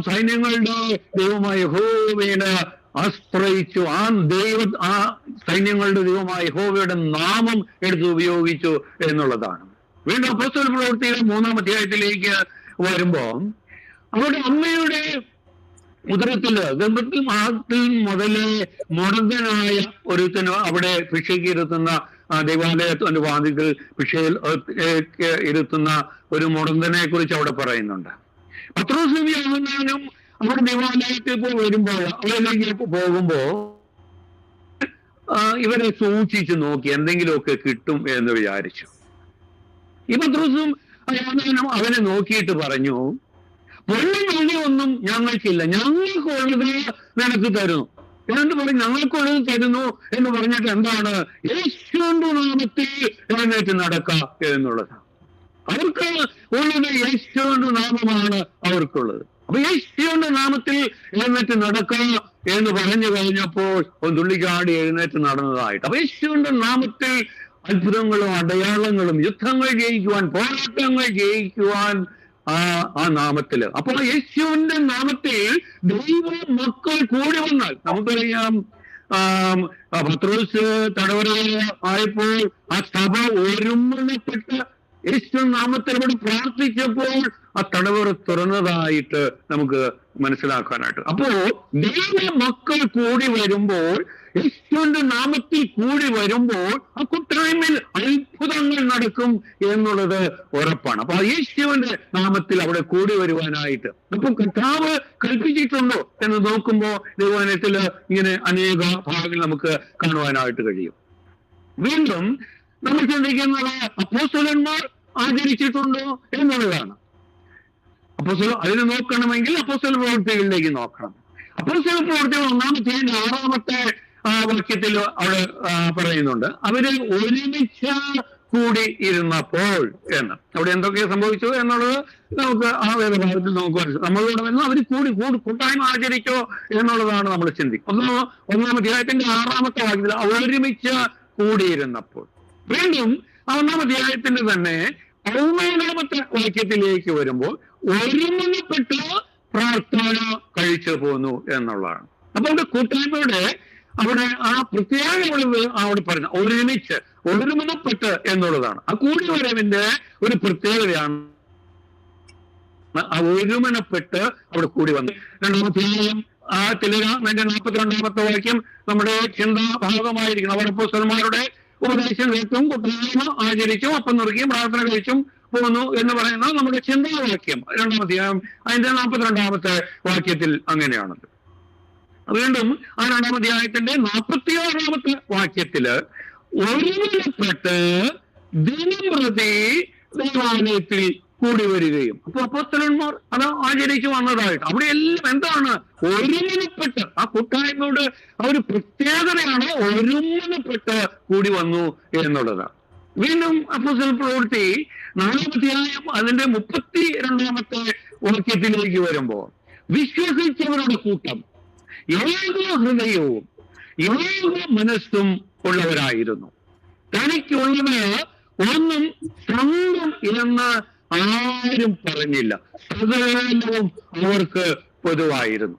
സൈന്യങ്ങളുടെ ദൈവമായ യഹോവയെ ആശ്രയിച്ചു. ആ സൈന്യങ്ങളുടെ ദൈവമായ യഹോവയുടെ നാമം എടുത്ത് ഉപയോഗിച്ചു എന്നുള്ളതാണ്. വീണ്ടും അപ്പോസ്തല പ്രവൃത്തിയുടെ 3-ാം അധ്യായത്തിലേക്ക് വരുമ്പോ അവിടെ അമ്മയുടെ ഉദരത്തില് ഗർഭത്തിൽ മാസത്തിൽ മുതലേ മുടന്തനായ ഒരുത്തന് അവിടെ ഭിക്ഷയ്ക്ക് ഇരുത്തുന്ന ദൈവാലയത്തിന്റെ വാതിൽക്കൽ ഭിക്ഷയിൽ ഇരുത്തുന്ന ഒരു മുടന്തനെ കുറിച്ച് അവിടെ പറയുന്നുണ്ട്. പത്രോസും യോഹന്നാനും അവിടെ ദൈവാലയത്തിൽ വരുമ്പോൾ അവരിലേക്ക് പോകുമ്പോ ഇവരെ സൂക്ഷിച്ചു നോക്കി എന്തെങ്കിലുമൊക്കെ കിട്ടും എന്ന് വിചാരിച്ചു. ഈ പത്രോസും യോഹന്നാനും അവനെ നോക്കിയിട്ട് പറഞ്ഞു, പൊന്നും വെള്ളിയൊന്നും ഞങ്ങൾക്കില്ല, ഞങ്ങൾക്കുള്ളത് നിനക്ക് തരുന്നു. എന്നിട്ട് പറയും ഞങ്ങൾക്കുള്ളത് തരുന്നു എന്ന് പറഞ്ഞിട്ട് എന്താണ്? യേശുവിന്റെ നാമത്തിൽ എഴുന്നേറ്റ് നടക്കാം എന്നുള്ളതാണ്. അവർക്ക് ഉള്ളത് യേശുവിന്റെ നാമമാണ് അവർക്കുള്ളത്. അപ്പൊ യേശുവിന്റെ നാമത്തിൽ എഴുന്നേറ്റ് നടക്കുക എന്ന് പറഞ്ഞു കഴിഞ്ഞപ്പോൾ ഒരു തുള്ളിക്കാടി എഴുന്നേറ്റ് നടന്നതായിട്ട്. അപ്പൊ യേശുവിന്റെ നാമത്തിൽ അത്ഭുതങ്ങളും അടയാളങ്ങളും യുദ്ധങ്ങൾ ജയിക്കുവാൻ, പോരാട്ടങ്ങൾ ജയിക്കുവാൻ ആ നാമത്തില്. അപ്പോൾ യേശുവിന്റെ നാമത്തിൽ ദൈവ മക്കൾ കൂടി വന്നാൽ നമുക്കറിയാം. പത്രോസ് തടവറയിൽ ആയപ്പോൾ ആ സഭ ഒരുമപ്പെട്ട് യേശു നാമത്തിൽ അവിടെ പ്രാർത്ഥിച്ചപ്പോൾ ആ തടവറ തുറന്നതായിട്ട് നമുക്ക് മനസ്സിലാക്കാനായിട്ട്. അപ്പോ ദൈവ മക്കൾ കൂടി വരുമ്പോൾ, യേശുവിന്റെ നാമത്തിൽ കൂടി വരുമ്പോൾ ആ കൂട്ടായ്മയിൽ അത്ഭുതങ്ങൾ നടക്കും എന്നുള്ളത് ഉറപ്പാണ്. അപ്പൊ യേശുവിന്റെ നാമത്തിൽ അവിടെ കൂടി വരുവാനായിട്ട് അപ്പൊ കർത്താവ് കൽപ്പിച്ചിട്ടുണ്ടോ എന്ന് നോക്കുമ്പോൾ ദൈവവചനത്തില് ഇങ്ങനെ അനേക ഭാഗങ്ങൾ നമുക്ക് കാണുവാനായിട്ട് കഴിയും. വീണ്ടും നമ്മൾ ചിന്തിക്കുന്നത് അപ്പോസ്തലന്മാർ ആചരിച്ചിട്ടുണ്ടോ എന്നുള്ളതാണ്. അതിന് നോക്കണമെങ്കിൽ അപ്പോസ്തല പ്രവൃത്തികളിലേക്ക് നോക്കണം. അപ്പോസ്തല പ്രവൃത്തികൾ 1-ാം അധ്യായം 6-ാമത്തെ വാക്യത്തിൽ അവിടെ പറയുന്നുണ്ട്, അവര് ഒരുമിച്ച് കൂടി ഇരുന്നപ്പോൾ എന്ന്. അവിടെ എന്തൊക്കെ സംഭവിച്ചു എന്നുള്ളത് നമുക്ക് ആ വേദഭാഗത്തിൽ നമുക്ക് മനസ്സിലാക്കാം. നമ്മളോട് വന്ന് അവർ കൂട്ടായ്മ ആചരിച്ചോ എന്നുള്ളതാണ് നമ്മൾ ചിന്തിക്കുന്നത്. 1-ാം അധ്യായത്തിന്റെ 6-ാമത്തെ വാക്യത്തിൽ ഒരുമിച്ച് കൂടിയിരുന്നപ്പോൾ. വീണ്ടും 1-ാം അധ്യായത്തിന്റെ തന്നെ 11-ാമത്തെ വാക്യത്തിലേക്ക് വരുമ്പോൾ ഒരുമനപ്പെട്ട് പ്രാർത്ഥന കഴിച്ചു പോന്നു എന്നുള്ളതാണ്. അപ്പൊ അവിടെ കൂട്ടായ്മയുടെ അവിടെ ആ പ്രത്യേകമുള്ളത് അവിടെ പറയുന്ന ഒരുമനപ്പെട്ട് എന്നുള്ളതാണ്. ആ കൂടിവരവിന്റെ ഒരു പ്രത്യേകതയാണ് ആ ഒരുമനപ്പെട്ട് അവിടെ കൂടി വന്നു. 2-ാം അധ്യായം അതിന്റെ 42-ാമത്തെ വാക്യം നമ്മുടെ ചിന്താഭാഗമായിരിക്കണം. അവർ അപ്പോസ്തലന്മാരുടെ ഉപദേശം കേട്ടും കൂട്ടായ്മ ആചരിച്ചും അപ്പം നുറുക്കിയും പ്രാർത്ഥന കഴിച്ചും പോന്നു എന്ന് പറയുന്ന നമ്മുടെ ചിന്താവാക്യം 2-ാം അധ്യായം അതിന്റെ 42-ാമത്തെ വാക്യത്തിൽ അങ്ങനെയാണത്. വീണ്ടും ആ 2-ാം അധ്യായത്തിന്റെ 46-ാമത്തെ വാക്യത്തില് ഒരുമനപ്പെട്ട് ദിനംപ്രതി ദേവാലയത്തിൽ കൂടി വരികയും. അപ്പൊ അപ്പോസ്തലന്മാർ അത് ആചരിച്ചു വന്നതായിട്ട് അവിടെ എല്ലാം എന്താണ്? ഒരുമനപ്പെട്ട് ആ കൂട്ടായ്മയുടെ ആ ഒരു പ്രത്യേകതയാണ് ഒരുമനപ്പെട്ട് കൂടി വന്നു എന്നുള്ളതാണ്. വീണ്ടും അപ്പോസ്തല പ്രവൃത്തി 4-ാം അധ്യായം അതിന്റെ 32-ാമത്തെ വാക്യത്തിലേക്ക് വരുമ്പോ വിശ്വസിച്ചവരുടെ കൂട്ടം ഏക ഹൃദയവും ഏക മനസ്സും ഉള്ളവരായിരുന്നു. തനിക്കുള്ളത് ഒന്നും സ്വന്തം എന്ന് ആരും പറഞ്ഞില്ല, സകലവും അവർക്ക് പൊതുവായിരുന്നു.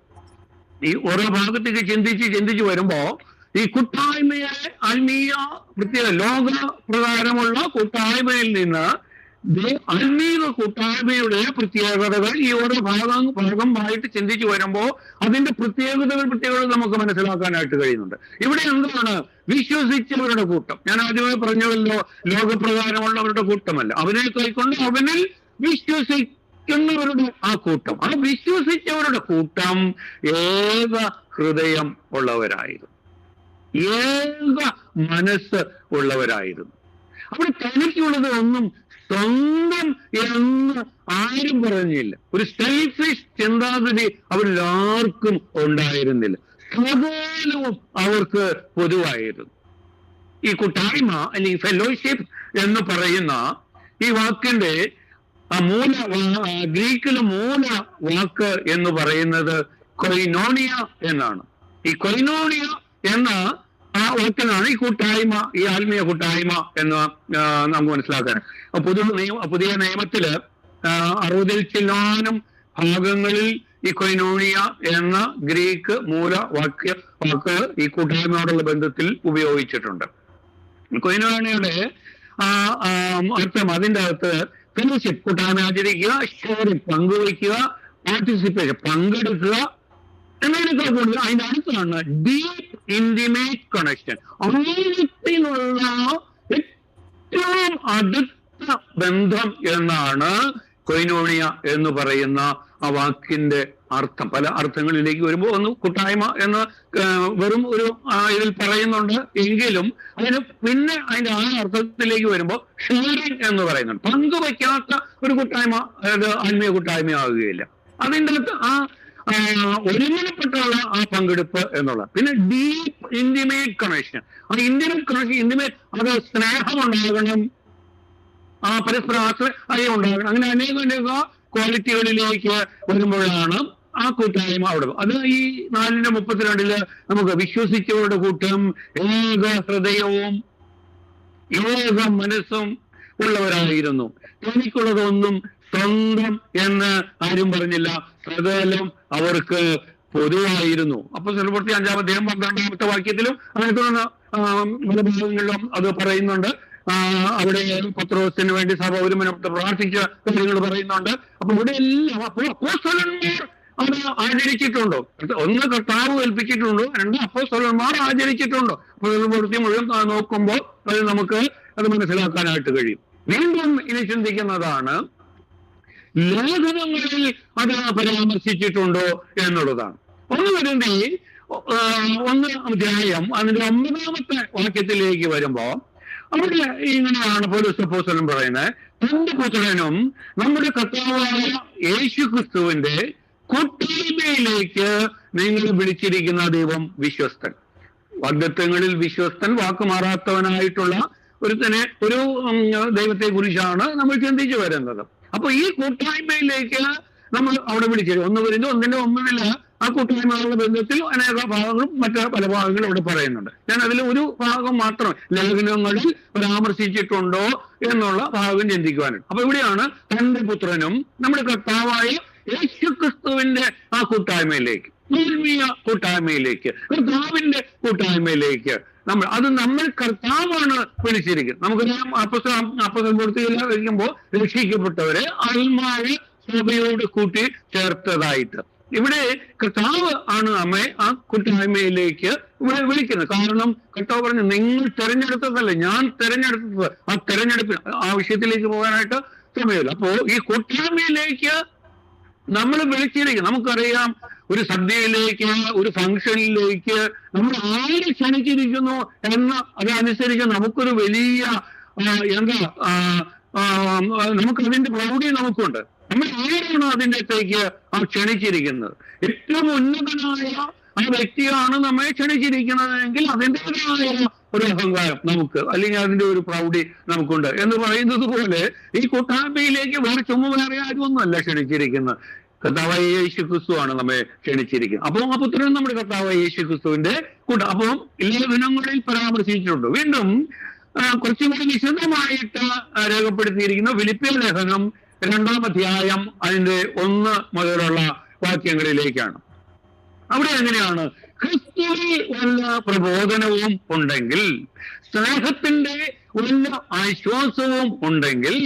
ഈ ഓരോ ഭാഗത്തേക്ക് ചിന്തിച്ച് വരുമ്പോ ഈ കൂട്ടായ്മയെ ആത്മീയ പ്രത്യേക ലോക പ്രകാരമുള്ള കൂട്ടായ്മയിൽ നിന്ന് ആത്മീയ കൂട്ടായ്മയുടെ പ്രത്യേകതകൾ ഈ ഓരോ ഭാഗമായിട്ട് ചിന്തിച്ചു വരുമ്പോൾ അതിന്റെ പ്രത്യേകതകൾ നമുക്ക് മനസ്സിലാക്കാനായിട്ട് കഴിയുന്നുണ്ട്. ഇവിടെ എന്താണ്? വിശ്വസിച്ചവരുടെ കൂട്ടം. ഞാൻ ആദ്യമേ പറഞ്ഞല്ലോ, ലോകപ്രകാരമുള്ളവരുടെ കൂട്ടമല്ല, അവനെ കൈക്കൊണ്ട് അവനിൽ വിശ്വസിക്കുന്നവരുടെ ആ കൂട്ടം. ആ വിശ്വസിച്ചവരുടെ കൂട്ടം ഏക ഹൃദയം ഉള്ളവരായിരുന്നു, ഏക മനസ്സ് ഉള്ളവരായിരുന്നു. അവിടെ തനിക്കുള്ളത് ഒന്നും സ്വന്തം എന്ന് ആരും പറഞ്ഞില്ല. ഒരു സെൽഫിഷ് ചിന്താഗതി അവരിൽ ആർക്കും ഉണ്ടായിരുന്നില്ല. സകലവും അവർക്ക് പൊതുവായിരുന്നു. ഈ കൂട്ടായ്മ അല്ലെങ്കിൽ ഫെലോഷിപ്പ് എന്ന് പറയുന്ന ഈ വാക്കിന്റെ ഗ്രീക്കിലെ മൂല വാക്ക് എന്ന് പറയുന്നത് കൊയിനോണിയ എന്നാണ്. ഈ കൊയിനോണിയ എന്ന ആ വാക്കിനാണ് ഈ കൂട്ടായ്മ, ഈ ആത്മീയ കൂട്ടായ്മ എന്ന് നമുക്ക് മനസ്സിലാക്കാൻ. പുതിയ നിയമത്തില് 60 ചില്ലാനം ഭാഗങ്ങളിൽ ഈ കൊയിനോണിയ എന്ന ഗ്രീക്ക് മൂല വാക്ക് ഈ കൂട്ടായ്മയോടുള്ള ബന്ധത്തിൽ ഉപയോഗിച്ചിട്ടുണ്ട്. കൊയിനോണിയുടെ അർത്ഥം അതിൻ്റെ അകത്ത് ഫെലോഷിപ്പ്, കൂട്ടായ്മ ആചരിക്കുക, ഷെയറിംഗ് പങ്കുവയ്ക്കുക, പാർട്ടിസിപ്പേഷൻ പങ്കെടുക്കുക എന്നതിനേക്കാൾ കൂടുതൽ അതിന്റെ അടുത്താണ് ഡീപ് ഇന്റിമേറ്റ് കണക്ഷൻ, ആഴത്തിലുള്ള ഏറ്റവും അടുത്ത ബന്ധം എന്നാണ് കൊയിനോണിയ എന്ന് പറയുന്ന ആ വാക്കിന്റെ അർത്ഥം. പല അർത്ഥങ്ങളിലേക്ക് വരുമ്പോൾ ഒന്ന് കൂട്ടായ്മ എന്ന് വെറും ഒരു ഇതിൽ പറയുന്നുണ്ട് എങ്കിലും അതിന് പിന്നെ അതിന്റെ ആ അർത്ഥത്തിലേക്ക് വരുമ്പോൾ ഷെയറിംഗ് എന്ന് പറയുന്നുണ്ട്. പങ്കുവയ്ക്കാത്ത ഒരു കൂട്ടായ്മ അത് ആത്മീയ കൂട്ടായ്മയാവുകയില്ല. അതിൻ്റെ അകത്ത് ആ ഒരുമനപ്പെട്ടുള്ള ആ പങ്കെടുപ്പ് എന്നുള്ള, പിന്നെ ഡീപ്പ് ഇന്റിമേറ്റ് കണക്ഷൻ. ആ ഇന്റിമേറ്റ് അത് സ്നേഹമുണ്ടാകണം, പരസ്പര ആശ്രയം ഉണ്ടാകണം. അങ്ങനെ അനേക ക്വാളിറ്റികളിലേക്ക് വരുമ്പോഴാണ് ആ കൂട്ടായ്മ അവിടെ. അത് ഈ 4:32 നമുക്ക് വിശ്വസിച്ചവരുടെ കൂട്ടം ഏക ഹൃദയവും ഏക മനസ്സും ഉള്ളവരായിരുന്നു, എനിക്കുള്ളതൊന്നും സ്വന്തം എന്ന് ആരും പറഞ്ഞില്ല, സകലം അവർക്ക് പൊതുവായിരുന്നു. അപ്പോസ്തലപ്രവൃത്തി 5-ാം അധ്യായം 12-ാമത്തെ വാക്യത്തിലും അങ്ങനെ തുടർന്ന് പല ഭാഗങ്ങളിലും അത് പറയുന്നുണ്ട്. അവിടെ പത്രോസിന് വേണ്ടി സഭ ഒരുമനപ്പെട്ട് പ്രാർത്ഥിച്ച കാര്യങ്ങൾ പറയുന്നുണ്ട്. അപ്പൊ ഇവിടെ എല്ലാം അപ്പോസ്തലന്മാർ അത് ആചരിച്ചിട്ടുണ്ടോ? ഒന്ന് കർത്താവ് ഏൽപ്പിച്ചിട്ടുണ്ടോ, രണ്ട് അപ്പോസ്തലന്മാർ ആചരിച്ചിട്ടുണ്ടോ? അപ്പോസ്തലപ്രവൃത്തി മുഴുവൻ നോക്കുമ്പോൾ അത് നമുക്ക് അത് മനസ്സിലാക്കാനായിട്ട് കഴിയും. വീണ്ടും ഇനി ചിന്തിക്കുന്നതാണ് ലേഖനങ്ങളിൽ അത് പരാമർശിച്ചിട്ടുണ്ടോ എന്നുള്ളതാണ്. വരുന്ന 1-ാം അധ്യായം അതിന്റെ 9-ാമത്തെ വാക്യത്തിലേക്ക് വരുമ്പോ അവിടെ ഇങ്ങനെയാണ് പൗലോസ് അപ്പോസ്തലൻ പറയുന്നത്, തന്റെ പുത്രനും നമ്മുടെ കർത്താവായ യേശുക്രിസ്തുവിന്റെ കൂട്ടായ്മയിലേക്ക് നിങ്ങൾ വിളിച്ചിരിക്കുന്ന ദൈവം വിശ്വസ്തൻ. വാഗ്ദത്തങ്ങളിൽ വിശ്വസ്തൻ, വാക്കുമാറാത്തവനായിട്ടുള്ള ഒരു ദൈവത്തെ കുറിച്ചാണ് നമ്മൾ ചിന്തിച്ചു വരുന്നത്. അപ്പൊ ഈ കൂട്ടായ്മയിലേക്ക് നമ്മൾ അവിടെ വിളിച്ചിരുന്നു. 1-1:9 ആ കൂട്ടായ്മകളുടെ ബന്ധത്തിൽ അനേക ഭാഗങ്ങളും മറ്റു പല ഭാഗങ്ങളും അവിടെ പറയുന്നുണ്ട്. ഞാൻ അതിൽ ഒരു ഭാഗം മാത്രം ലേഖനങ്ങളിൽ പരാമർശിച്ചിട്ടുണ്ടോ എന്നുള്ള ഭാഗം ചിന്തിക്കുവാനുണ്ട്. അപ്പൊ ഇവിടെയാണ് തന്റെ പുത്രനും നമ്മുടെ കർത്താവായ യേശുക്രിസ്തുവിന്റെ ആ കൂട്ടായ്മയിലേക്ക്, ആത്മീയ കൂട്ടായ്മയിലേക്ക്, കർത്താവിന്റെ കൂട്ടായ്മയിലേക്ക് നമ്മൾ കർത്താവാണ് വിളിച്ചിരിക്കുന്നത്. നമുക്കറിയാം അപ്പോസ്തലപ്രവൃത്തിയിൽ വയ്ക്കുമ്പോൾ രക്ഷിക്കപ്പെട്ടവരെ ആത്മാവ് സഭയോട് കൂട്ടി ചേർത്തതായിട്ട്. ഇവിടെ കർത്താവ് ആണ് നമ്മെ ആ കൂട്ടായ്മയിലേക്ക് വിളിക്കുന്നത്. കാരണം കർത്താവ് പറഞ്ഞു, നിങ്ങൾ തെരഞ്ഞെടുത്തതല്ല, ഞാൻ തെരഞ്ഞെടുത്തത്. ആ തെരഞ്ഞെടുപ്പിന് ആ വിഷയത്തിലേക്ക് പോകാനായിട്ട് സമയമില്ല. അപ്പോ ഈ കൂട്ടായ്മയിലേക്ക് നമ്മൾ വിളിച്ചിരിക്കും. നമുക്കറിയാം, ഒരു സദ്യയിലേക്ക്, ഒരു ഫംഗ്ഷനിലേക്ക് നമ്മൾ ആര് ക്ഷണിച്ചിരിക്കുന്നു എന്ന അതനുസരിച്ച് നമുക്കൊരു വലിയ നമുക്കതിന്റെ പ്രൗഢി നമുക്കുണ്ട്. നമ്മൾ ആരാണ് അതിൻ്റെ അകത്തേക്ക് ക്ഷണിച്ചിരിക്കുന്നത്? ഏറ്റവും ഉന്നതനായ ആ വ്യക്തിയാണ് നമ്മെ ക്ഷണിച്ചിരിക്കുന്നതെങ്കിൽ അതിൻ്റെതായ ഒരു അഹങ്കാരം നമുക്ക്, അല്ലെങ്കിൽ അതിന്റെ ഒരു പ്രൗഢി നമുക്കുണ്ട് എന്ന് പറയുന്നത് പോലെ ഈ കൂട്ടായ്മയിലേക്ക് വേറെ ആരുമൊന്നുമല്ല ക്ഷണിച്ചിരിക്കുന്നത്. കർത്താവായ യേശുക്രിസ്തു ആണ് നമ്മെ ക്ഷണിച്ചിരിക്കുന്നത്. അപ്പോൾ ആ പുത്രൻ നമ്മുടെ കർത്താവായ യേശുക്രിസ്തുവിന്റെ കൂട്ടം. അപ്പം എല്ലാ ദിനങ്ങളിൽ പരാമർശിച്ചിട്ടുണ്ട്. വീണ്ടും കുറച്ചും കൂടി വിശദമായിട്ട് രേഖപ്പെടുത്തിയിരിക്കുന്ന ഫിലിപ്പിയ ലേഖനം 2-ാം അധ്യായം അതിന്റെ 1 മുതലുള്ള വാക്യങ്ങളിലേക്കാണ്. അവിടെ എങ്ങനെയാണ്? ക്രിസ്തുവിൽ വല്ല പ്രബോധനവും ഉണ്ടെങ്കിൽ, സ്നേഹത്തിന്റെ വല്ല ആശ്വാസവും ഉണ്ടെങ്കിൽ,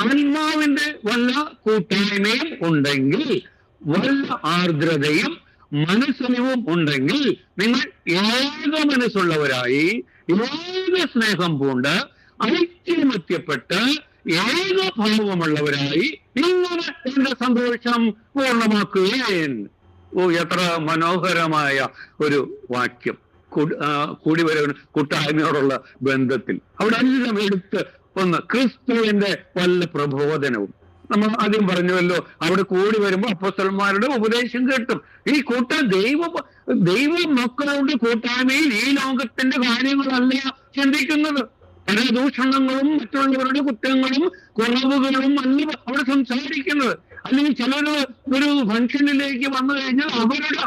ആത്മാവിന്റെ വല്ല കൂട്ടായ്മയും ഉണ്ടെങ്കിൽ, വല്ല ആർദ്രതയും മനസ്സലിവും ഉണ്ടെങ്കിൽ, നിങ്ങൾ ഏക മനസ്സുള്ളവരായി ഏക സ്നേഹം പൂണ്ട് ഐക്യമത്യപ്പെട്ട് ഏകഭാവമുള്ളവരായി ഇങ്ങനെ എന്റെ സന്തോഷം പൂർണ്ണമാക്കുകയും. എത്ര മനോഹരമായ ഒരു വാക്യം! കൂടി വരുന്ന കൂട്ടായ്മയോടുള്ള ബന്ധത്തിൽ അവിടെ എല്ലാം എടുത്ത് ഒന്ന് ക്രിസ്തുവിന്റെ വല്ല പ്രബോധനവും. നമ്മൾ ആദ്യം പറഞ്ഞുവല്ലോ, അവിടെ കൂടി വരുമ്പോൾ അപ്പോസ്തലന്മാരുടെ ഉപദേശം കേട്ടും ഈ ദൈവ മക്കളുടെ കൂട്ടായ്മയിൽ ഈ ലോകത്തിന്റെ കാര്യങ്ങളല്ല ചിന്തിക്കുന്നത്. പല ദൂഷണങ്ങളും മറ്റുള്ളവരുടെ കുറ്റങ്ങളും കുറവുകളും അല്ല അവിടെ സംസാരിക്കുന്നത്. അല്ലെങ്കിൽ ചിലർ ഒരു ഫംഗ്ഷനിലേക്ക് വന്നു കഴിഞ്ഞാൽ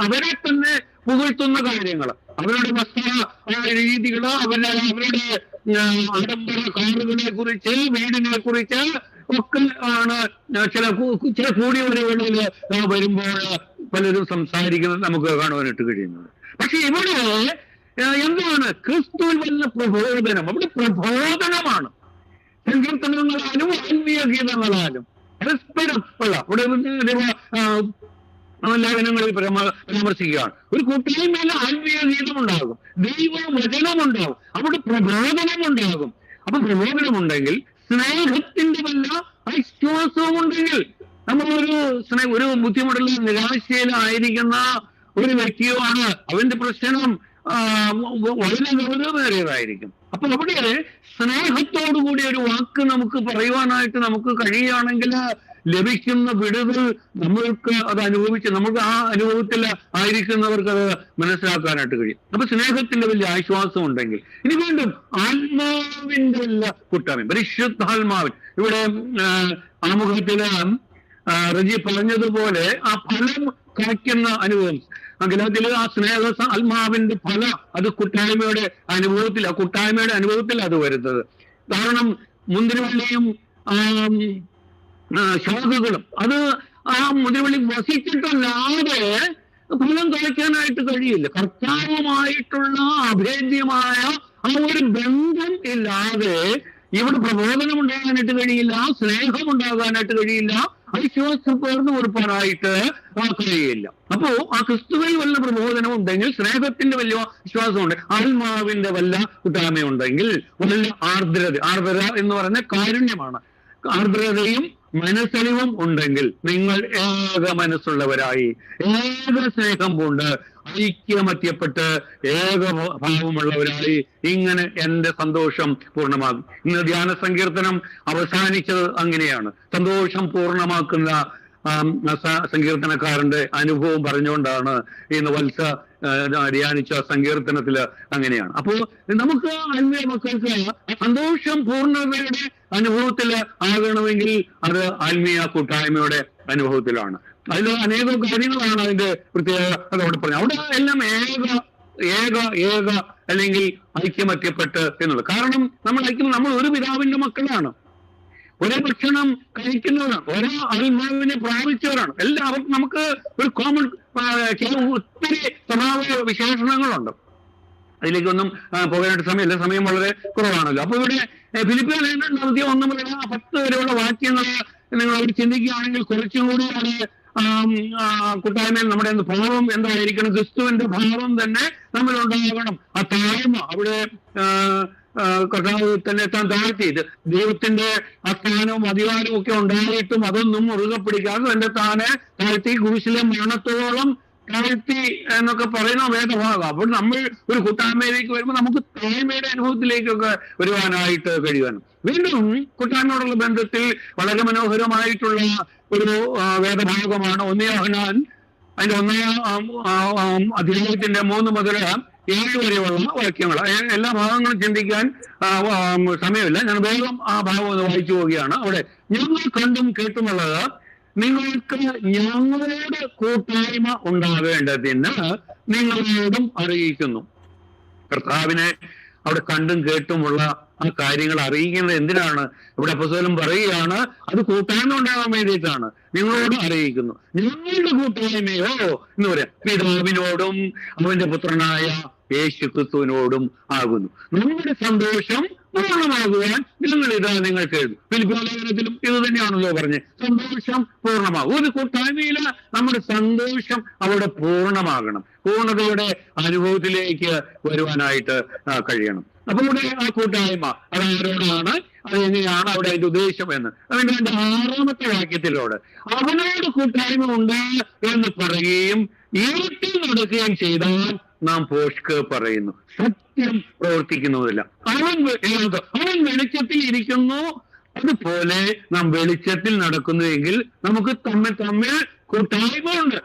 അവരെ തന്നെ പുകഴ്ത്തുന്ന കാര്യങ്ങൾ, അവരുടെ വസ്ത്ര രീതികള്, അവരുടെ ആഡംബര കാറുകളെ കുറിച്ച്, വീടിനെ കുറിച്ച് ഒക്കെ ആണ് ചില കൂടിയവരുകളിൽ വരുമ്പോൾ പലരും സംസാരിക്കുന്നത് നമുക്ക് കാണുവാനായിട്ട് കഴിയുന്നത്. പക്ഷെ ഇവിടെ എന്താണ് ക്രിസ്തുവിൽ വല്ല പ്രബോധനം? അവിടെ പ്രബോധനമാണ്. സങ്കീർത്തനങ്ങളാലും ആത്മീയ ഗീതങ്ങളാലും പരസ്പരം ഉള്ള ഇവിടെ ലേഖനങ്ങളിൽ പരാമർശിക്കുകയാണ്. ഒരു കൂട്ടായ്മയിൽ ആത്മീയ ഗീതമുണ്ടാകും, ദൈവവചനമുണ്ടാകും, അവിടെ പ്രബോധനമുണ്ടാകും. അപ്പൊ പ്രബോധനമുണ്ടെങ്കിൽ സ്നേഹത്തിന്റെ വല്ല വിശ്വാസവും ഉണ്ടെങ്കിൽ ഒരു ബുദ്ധിമുട്ടുള്ള നിരാശയിലായിരിക്കുന്ന ഒരു വ്യക്തിയുമാണ്, അവന്റെ പ്രശ്നം വളരെ ഗൗരവമേറിയതായിരിക്കും. അപ്പൊ അവിടെ സ്നേഹത്തോടുകൂടി ഒരു വാക്ക് നമുക്ക് പറയുവാനായിട്ട് നമുക്ക് കഴിയുകയാണെങ്കിൽ ലഭിക്കുന്ന വിടുതൽ നമ്മൾക്ക് അത് അനുഭവിച്ച് നമുക്ക് ആ അനുഭവത്തിൽ ആയിരിക്കുന്നവർക്ക് അത് മനസ്സിലാക്കാനായിട്ട് കഴിയും. അപ്പൊ സ്നേഹത്തിന്റെ വലിയ ആശ്വാസം ഉണ്ടെങ്കിൽ ഇനി വീണ്ടും ആത്മാവിന്റെ എല്ലാ കൂട്ടായ്മ, പരിശുദ്ധാത്മാവിൻ. ഇവിടെ ആമുഖത്തില് റജി പറഞ്ഞതുപോലെ ആ ഫലം കായ്ക്കുന്ന അനുഭവം, ഗലാത്യയില് ആ സ്നേഹ ആത്മാവിന്റെ ഫല അത് കൂട്ടായ്മയുടെ അനുഭവത്തിൽ അത് വരുന്നത്. കാരണം മുന്തിരിവള്ളിയും ശോകകളും അത് ആ മുന്തിരിവള്ളി വസിച്ചിട്ടല്ലാതെ ഫലം കായ്ക്കാനായിട്ട് കഴിയില്ല. കർത്താവുമായിട്ടുള്ള അഭേദ്യമായ ആ ഒരു ബന്ധം ഇല്ലാതെ ഇവിടെ പ്രബോധനം ഉണ്ടാകാനായിട്ട് കഴിയില്ല, സ്നേഹം ഉണ്ടാകാനായിട്ട് കഴിയില്ല, വിശ്വാസം പകർന്നു കൊടുക്കാനായിട്ട് കഴിയില്ല. അപ്പോ ആ ക്രിസ്തുവിൽ വല്ല പ്രബോധനം ഉണ്ടെങ്കിൽ, സ്നേഹത്തിന്റെ വലിയ വിശ്വാസമുണ്ട്, ആത്മാവിന്റെ വല്ല കൂട്ടായ്മയുണ്ടെങ്കിൽ വല്ല ആർദ്രത എന്ന് പറയുന്ന കാരുണ്യമാണ്. ആർദ്രതയും മനസ്സലിവും ഉണ്ടെങ്കിൽ നിങ്ങൾ ഏക മനസ്സുള്ളവരായി ഏക സ്നേഹം കൊണ്ട് ഐക്യമത്യപ്പെട്ട് ഏക ഭാവമുള്ളവരായി ഇങ്ങനെ എന്റെ സന്തോഷം പൂർണ്ണമാകും. ഇന്ന് ധ്യാന സങ്കീർത്തനം അവസാനിച്ചത് അങ്ങനെയാണ്. സന്തോഷം പൂർണ്ണമാക്കുന്ന സങ്കീർത്തനക്കാരന്റെ അനുഭവം പറഞ്ഞുകൊണ്ടാണ് ഇന്ന് വത്സ ധ്യാനിച്ച സങ്കീർത്തനത്തില് അങ്ങനെയാണ്. അപ്പോ നമുക്ക് ആത്മീയ മക്കൾക്ക് സന്തോഷം പൂർണ്ണതയുടെ അനുഭവത്തില് ആകണമെങ്കിൽ അത് ആത്മീയ കൂട്ടായ്മയുടെ അനുഭവത്തിലാണ്. അതിൽ അനേകം കാര്യങ്ങളാണ് അതിന്റെ പ്രത്യേകത അതവിടെ പറഞ്ഞത്. അവിടെ എല്ലാം ഏക അല്ലെങ്കിൽ ഐക്യമത്യപ്പെട്ട് എന്നുള്ളത്. കാരണം നമ്മൾ ഒരു പിതാവിന്റെ മക്കളാണ്, ഒരേ ഭക്ഷണം കഴിക്കുന്നവരാണ്, ഒരേ ആത്മാവിനെ പ്രാപിച്ചവരാണ്. എല്ലാവർക്കും നമുക്ക് ഒരു കോമൺ ഒത്തിരി സ്വഭാവ വിശേഷണങ്ങളുണ്ട്. അതിലേക്കൊന്നും പോകാനായിട്ട് സമയമില്ല, സമയം വളരെ കുറവാണല്ലോ. അപ്പൊ ഇവിടെ ഫിലിപ്പിയർ 1 മുതൽ 10 വരെയുള്ള വാക്യങ്ങൾ നിങ്ങൾ അവർ ചിന്തിക്കുകയാണെങ്കിൽ കുറച്ചും കൂടി അത് കൂട്ടായ്മയിൽ നമ്മുടെ ഭാവം എന്തായിരിക്കണം? ക്രിസ്തുവിന്റെ ഭാവം തന്നെ നമ്മളുണ്ടാകണം. ആ താഴ്മ അവിടെ കർത്താവ് തന്നെ താൻ താഴ്ത്തിയത് ദൈവത്തിന്റെ ആ സ്ഥാനവും അധികാരവും ഒക്കെ ഉണ്ടായിട്ടും അതൊന്നും മുറുകെ പിടിക്കാതെ തന്നെ താനെ താഴ്ത്തി കുരിശിലെ മരണത്തോളം താഴ്ത്തി എന്നൊക്കെ പറയുന്ന വേദഭാഗം. അപ്പോൾ നമ്മൾ ഒരു കൂട്ടായ്മയിലേക്ക് വരുമ്പോൾ നമുക്ക് താഴ്മയുടെ അനുഭവത്തിലേക്കൊക്കെ വരുവാനായിട്ട് കഴിയുവാനും. വീണ്ടും കൂട്ടായ്മയോടുള്ള ബന്ധത്തിൽ വളരെ മനോഹരമായിട്ടുള്ള ഒരു വേദഭാഗമാണ് 1 യോഹന്നാൻ അതിന്റെ 1-ാം അധ്യായത്തിന്റെ 3 മുതൽ 7 വരെയുള്ള വാക്യങ്ങൾ. എല്ലാ ഭാഗങ്ങളും ചിന്തിക്കാൻ സമയമില്ല, ഞാൻ വേഗം ആ ഭാഗം ഒന്ന് വായിച്ചു പോവുകയാണ്. അവിടെ ഞങ്ങൾ കണ്ടും കേട്ടുമുള്ളത് നിങ്ങൾക്ക് ഞങ്ങളോട് കൂട്ടായ്മ ഉണ്ടാവേണ്ടതിന് നിങ്ങളോടും അറിയിക്കുന്നു. കർത്താവിനെ അവിടെ കണ്ടും കേട്ടുമുള്ള ആ കാര്യങ്ങൾ അറിയിക്കുന്നത് എന്തിനാണ്? ഇവിടെ അപ്പോസ്തലൻ പറയുകയാണ്, അത് കൂട്ടായ്മ ഉണ്ടാകാൻ വേണ്ടിയിട്ടാണ്. നിങ്ങളോട് അറിയിക്കുന്നു. ഞങ്ങളുടെ കൂട്ടായ്മയോ എന്ന് പറയാം പിതാവിനോടും അവന്റെ പുത്രനായ യേശു ക്രിസ്തുവിനോടും ആകുന്നു. നമ്മുടെ സന്തോഷം പൂർണ്ണമാകുവാൻ നിങ്ങൾ കേൾക്കും. ഫിലിപ്പിയ ലേഖനത്തിലും ഇത് തന്നെയാണല്ലോ പറഞ്ഞ്, സന്തോഷം പൂർണ്ണമാകും. ഒരു കൂട്ടായ്മയില് നമ്മുടെ സന്തോഷം അവിടെ പൂർണ്ണമാകണം, പൂർണ്ണതയുടെ അനുഭവത്തിലേക്ക് വരുവാനായിട്ട് കഴിയണം. അപ്പൊ ഇവിടെ ആ കൂട്ടായ്മ അതാരോടാണ്, അതെങ്ങനെയാണ് അവിടെ അതിന്റെ ഉദ്ദേശം എന്ന് അതിന്റെ 6-ാമത്തെ വാക്യത്തിലൂടെ അവനോട് കൂട്ടായ്മ ഉണ്ട് എന്ന് പറയുകയും ഇരുട്ടിൽ നടക്കുകയും ചെയ്താൽ നാം പോഷ്ക്ക് പറയുന്നു, സത്യം പ്രവർത്തിക്കുന്നുമില്ല. അവൻ വെളിച്ചത്തിൽ ഇരിക്കുന്നു, അതുപോലെ നാം വെളിച്ചത്തിൽ നടക്കുന്നു എങ്കിൽ നമുക്ക് തമ്മിൽ കൂട്ടായ്മ ഉണ്ട്.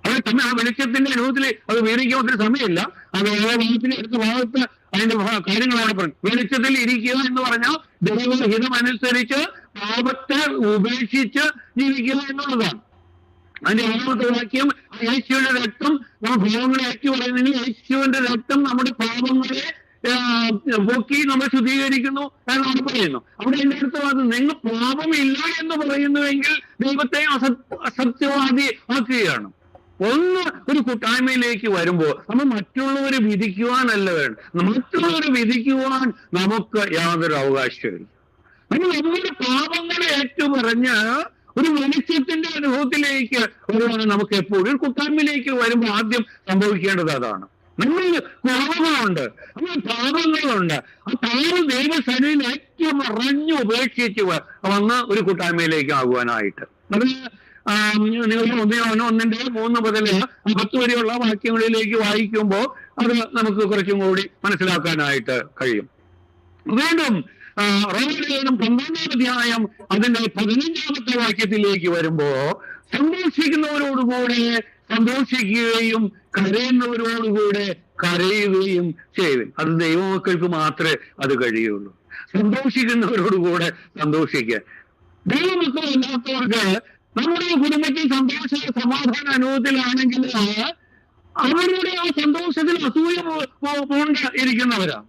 അത് സമയം ആ വെളിച്ചത്തിന്റെ അനുഭവത്തിൽ അത് വിവരിക്കാൻ ഒത്തിരി സമയമില്ല. അത് ഭാഗത്തിന് അടുത്ത ഭാഗത്ത് അതിന്റെ കാര്യങ്ങളാണ് പറയുന്നത്. വെളിച്ചത്തിൽ ഇരിക്കുക എന്ന് പറഞ്ഞാൽ ദൈവഹിതം അനുസരിച്ച് പാപത്തെ ഉപേക്ഷിച്ച് ജീവിക്കുക എന്നുള്ളതാണ്. അതിന്റെ ആറാമത്തെ വാക്യം, യേശുവിന്റെ രക്തം നമ്മൾ പാപങ്ങളെ ഏറ്റു പറയുന്നെങ്കിൽ യേശുവിന്റെ രക്തം നമ്മുടെ പാപങ്ങളെ പൊക്കി നമ്മൾ ശുദ്ധീകരിക്കുന്നു എന്നാണ് പറയുന്നു. അവിടെ എന്റെ അടുത്ത് വന്ന് നിങ്ങൾ പാപമില്ല എന്ന് പറയുന്നുവെങ്കിൽ ദൈവത്തെ അസത്യവാദി ആക്കുകയാണ്. ഒന്ന് ഒരു കൂട്ടായ്മയിലേക്ക് വരുമ്പോൾ നമ്മൾ മറ്റുള്ളവരെ വിധിക്കുവാനല്ല വേണം, മറ്റുള്ളവരെ വിധിക്കുവാൻ നമുക്ക് യാതൊരു അവകാശമില്ല. നമ്മൾ നമ്മുടെ പാപങ്ങളെ ഏറ്റുപറഞ്ഞ് ഒരു വെളിച്ചത്തിന്റെ അനുഭവത്തിലേക്ക് വരുവാൻ നമുക്ക് എപ്പോഴും ഒരു കൂട്ടായ്മയിലേക്ക് വരുമ്പോൾ ആദ്യം സംഭവിക്കേണ്ടത് അതാണ്. നമ്മൾ കുറവുകളുണ്ട്, നമ്മൾ പാപങ്ങളുണ്ട്. ആ പാപം ദൈവസന്നിധിയിൽ ഏറ്റവും അറിഞ്ഞു ഉപേക്ഷിച്ച് വന്ന് ഒരു കൂട്ടായ്മയിലേക്ക് ആകുവാനായിട്ട്. അത് നിങ്ങൾ 1:3 മുതൽ 10 വരെയുള്ള വാക്യങ്ങളിലേക്ക് വായിക്കുമ്പോൾ അത് നമുക്ക് കുറച്ചും കൂടി മനസ്സിലാക്കാനായിട്ട് കഴിയും. വീണ്ടും റോമലേഖനം 12-ാം അധ്യായം അതിന്റെ 15-ാമത്തെ വാക്യത്തിലേക്ക് വരുമ്പോ സന്തോഷിക്കുന്നവരോടുകൂടെ സന്തോഷിക്കുകയും കരയുന്നവരോടുകൂടെ കരയുകയും ചെയ്യുവിൻ. അത് ദൈവമക്കൾക്ക് മാത്രമേ അത് കഴിയുള്ളൂ. സന്തോഷിക്കുന്നവരോടുകൂടെ സന്തോഷിക്കുക. ദൈവമക്കൾ ഇല്ലാത്തവർക്ക് നമ്മുടെ കുടുംബത്തിൽ സന്തോഷ സമാധാന അനുഭവത്തിലാണെങ്കിൽ അവരുടെ ആ സന്തോഷത്തിൽ അസൂയ ഇരിക്കുന്നവരാ.